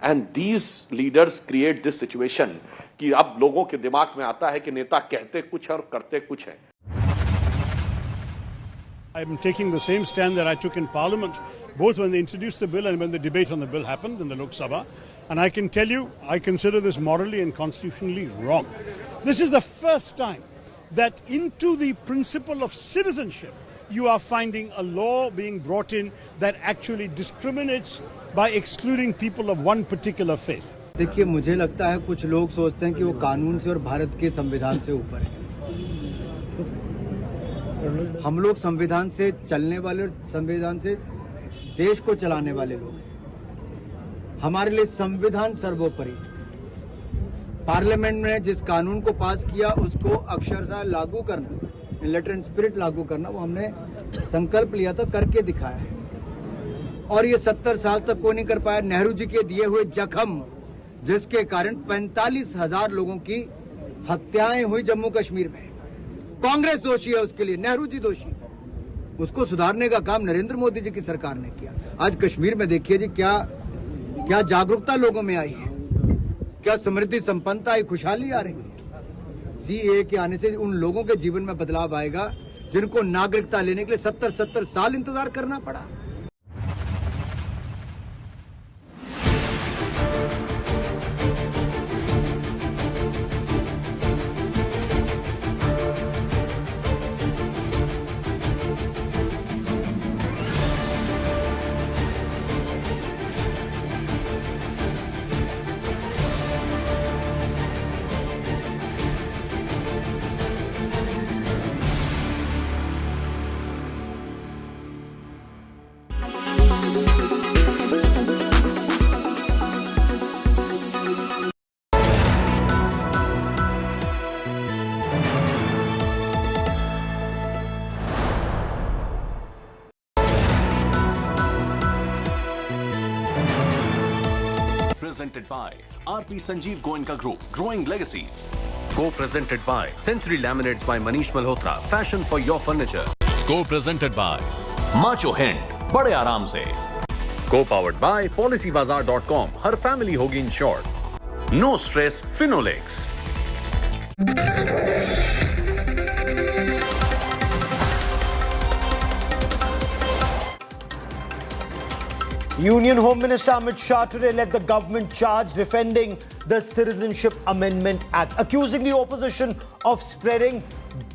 And these leaders create this situation कि अब लोगों के दिमाग में आता है कि नेता कहते कुछ है और करते कुछ है. I'm taking the same stand that I took in Parliament, both when they introduced the bill and when the debate on the bill happened in the Lok Sabha. And I can tell you, I consider this morally and constitutionally wrong. This is the first time that into the principle of citizenship, you are finding a law being brought in that actually discriminates by excluding people of one particular faith. देखिए, मुझे लगता है कुछ लोग सोचते हैं कि वो कानून से और भारत के संविधान से ऊपर है। हम लोग संविधान से चलने वाले और संविधान से देश को चलाने वाले लोग हैं। हमारे लिए संविधान सर्वोपरि। पार्लियामेंट ने जिस कानून को पास किया उसको अक्षरशः लागू करना, इन लेटर एंड स्पिरिट लागू करना, वो हमने संकल्प लिया था, करके दिखाया है। और ये 70 साल तक कोई नहीं कर पाया। नेहरू जी के दिए हुए जख्म, जिसके कारण 45,000 लोगों की हत्याएं हुई जम्मू कश्मीर में, कांग्रेस दोषी है उसके लिए, नेहरू जी दोषी। उसको सुधारने का काम नरेंद्र मोदी जी की सरकार ने किया। आज कश्मीर में देखिए जी, क्या जागरूकता लोगों में आई है, क्या समृद्धि संपन्नता आई, खुशहाली आ रही है। सीएए के आने से उन लोगों के जीवन में बदलाव आएगा जिनको नागरिकता लेने के लिए 70 साल इंतजार करना पड़ा। Presented by RP Sanjeev Goenka Group, Growing Legacies. Co-presented by Century Laminates by Manish Malhotra, Fashion for your furniture. Co-presented by Macho Hind, बड़े आराम से. Co-powered by PolicyBazaar.com, her family होगी insured. No stress, Finolex. Union Home Minister Amit Shah today led the government charge defending the Citizenship Amendment Act, accusing the opposition of spreading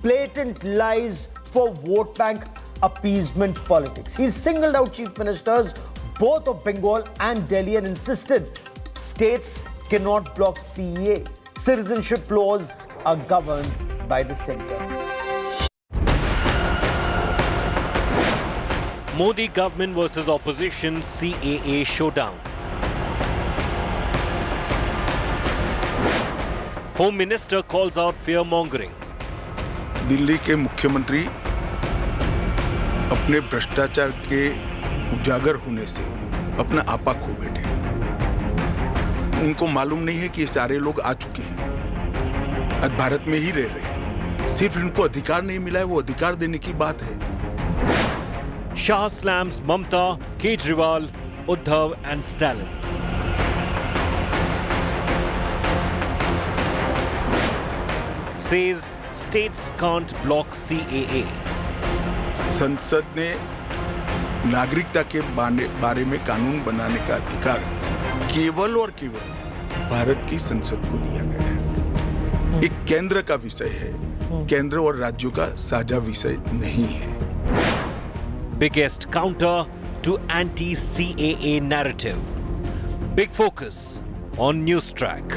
blatant lies for vote bank appeasement politics. He singled out chief ministers both of Bengal and Delhi and insisted states cannot block CEA. Citizenship laws are governed by the centre. Modi government versus opposition CAA showdown. Home Minister calls out fear-mongering. Delhi के मुख्यमंत्री अपने भ्रष्टाचार के उजागर होने से अपना आपा खो बैठे। उनको मालूम नहीं है कि ये सारे लोग आ चुके हैं, आज भारत में ही रह रहे हैं। सिर्फ इनको अधिकार नहीं मिला है, वो अधिकार देने की बात है। Shah slams Mamta, Kejriwal, Uddhav and Stalin. Says states can't block CAA. संसद ने नागरिकता के बारे में कानून बनाने का अधिकार केवल और केवल भारत की संसद को दिया गया है। एक केंद्र का विषय है, केंद्र और राज्यों का साझा विषय नहीं है। Biggest counter to anti-CAA narrative. Big focus on Newstrack.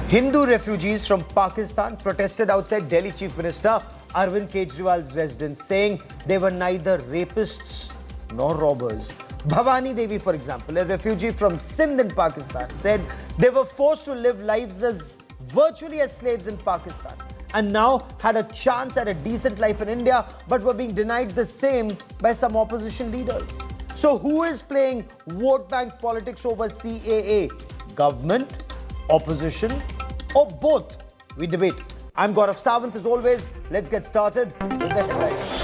Hindu refugees from Pakistan protested outside Delhi Chief Minister Arvind Kejriwal's residence, saying they were neither rapists nor robbers. Bhavani Devi, for example, a refugee from Sindh in Pakistan, said they were forced to live lives as virtually as slaves in Pakistan, and now had a chance at a decent life in India, but were being denied the same by some opposition leaders. So who is playing vote bank politics over CAA? Government, opposition, or both? We debate. I'm Gaurav Sawant as always. Let's get started with the headlines.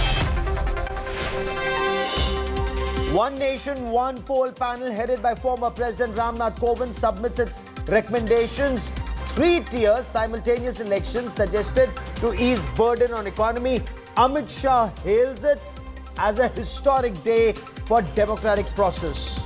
One Nation, One Poll panel headed by former President Ramnath Kovind submits its recommendations. 3-tier simultaneous elections suggested to ease burden on economy. Amit Shah hails it as a historic day for democratic process.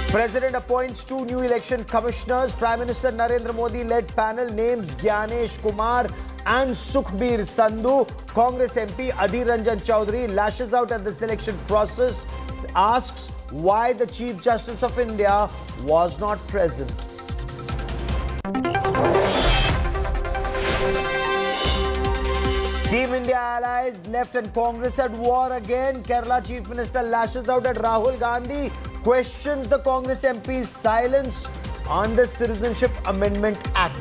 President appoints 2 new election commissioners. Prime Minister Narendra Modi led panel names Gyanesh Kumar and Sukhbir Sandhu. Congress MP Adhir Ranjan Chaudhary lashes out at the selection process, asks why the Chief Justice of India was not present. Team India allies, left and Congress at war again. Kerala Chief Minister lashes out at Rahul Gandhi, questions the Congress MP's silence on the Citizenship Amendment Act.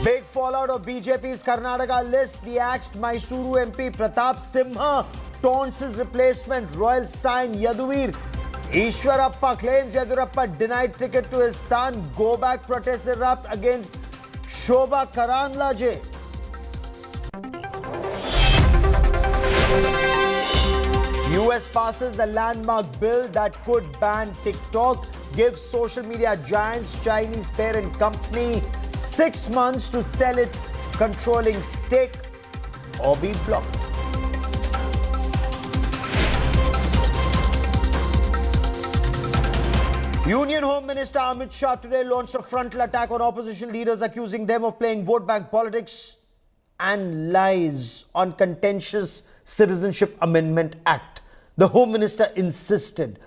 Big fallout of BJP's Karnataka list. The axed Mysuru MP Pratap Simha taunts his replacement, royal sign Yaduveer. Ishwarappa claims Yadurappa denied ticket to his son. Go back protests erupt against Shobha Karanlaje. US passes the landmark bill that could ban TikTok, gives social media giants Chinese parent company 6 months to sell its controlling stake or be blocked. Union Home Minister Amit Shah today launched a frontal attack on opposition leaders, accusing them of playing vote bank politics and lies on contentious Citizenship Amendment Act. The Home Minister insisted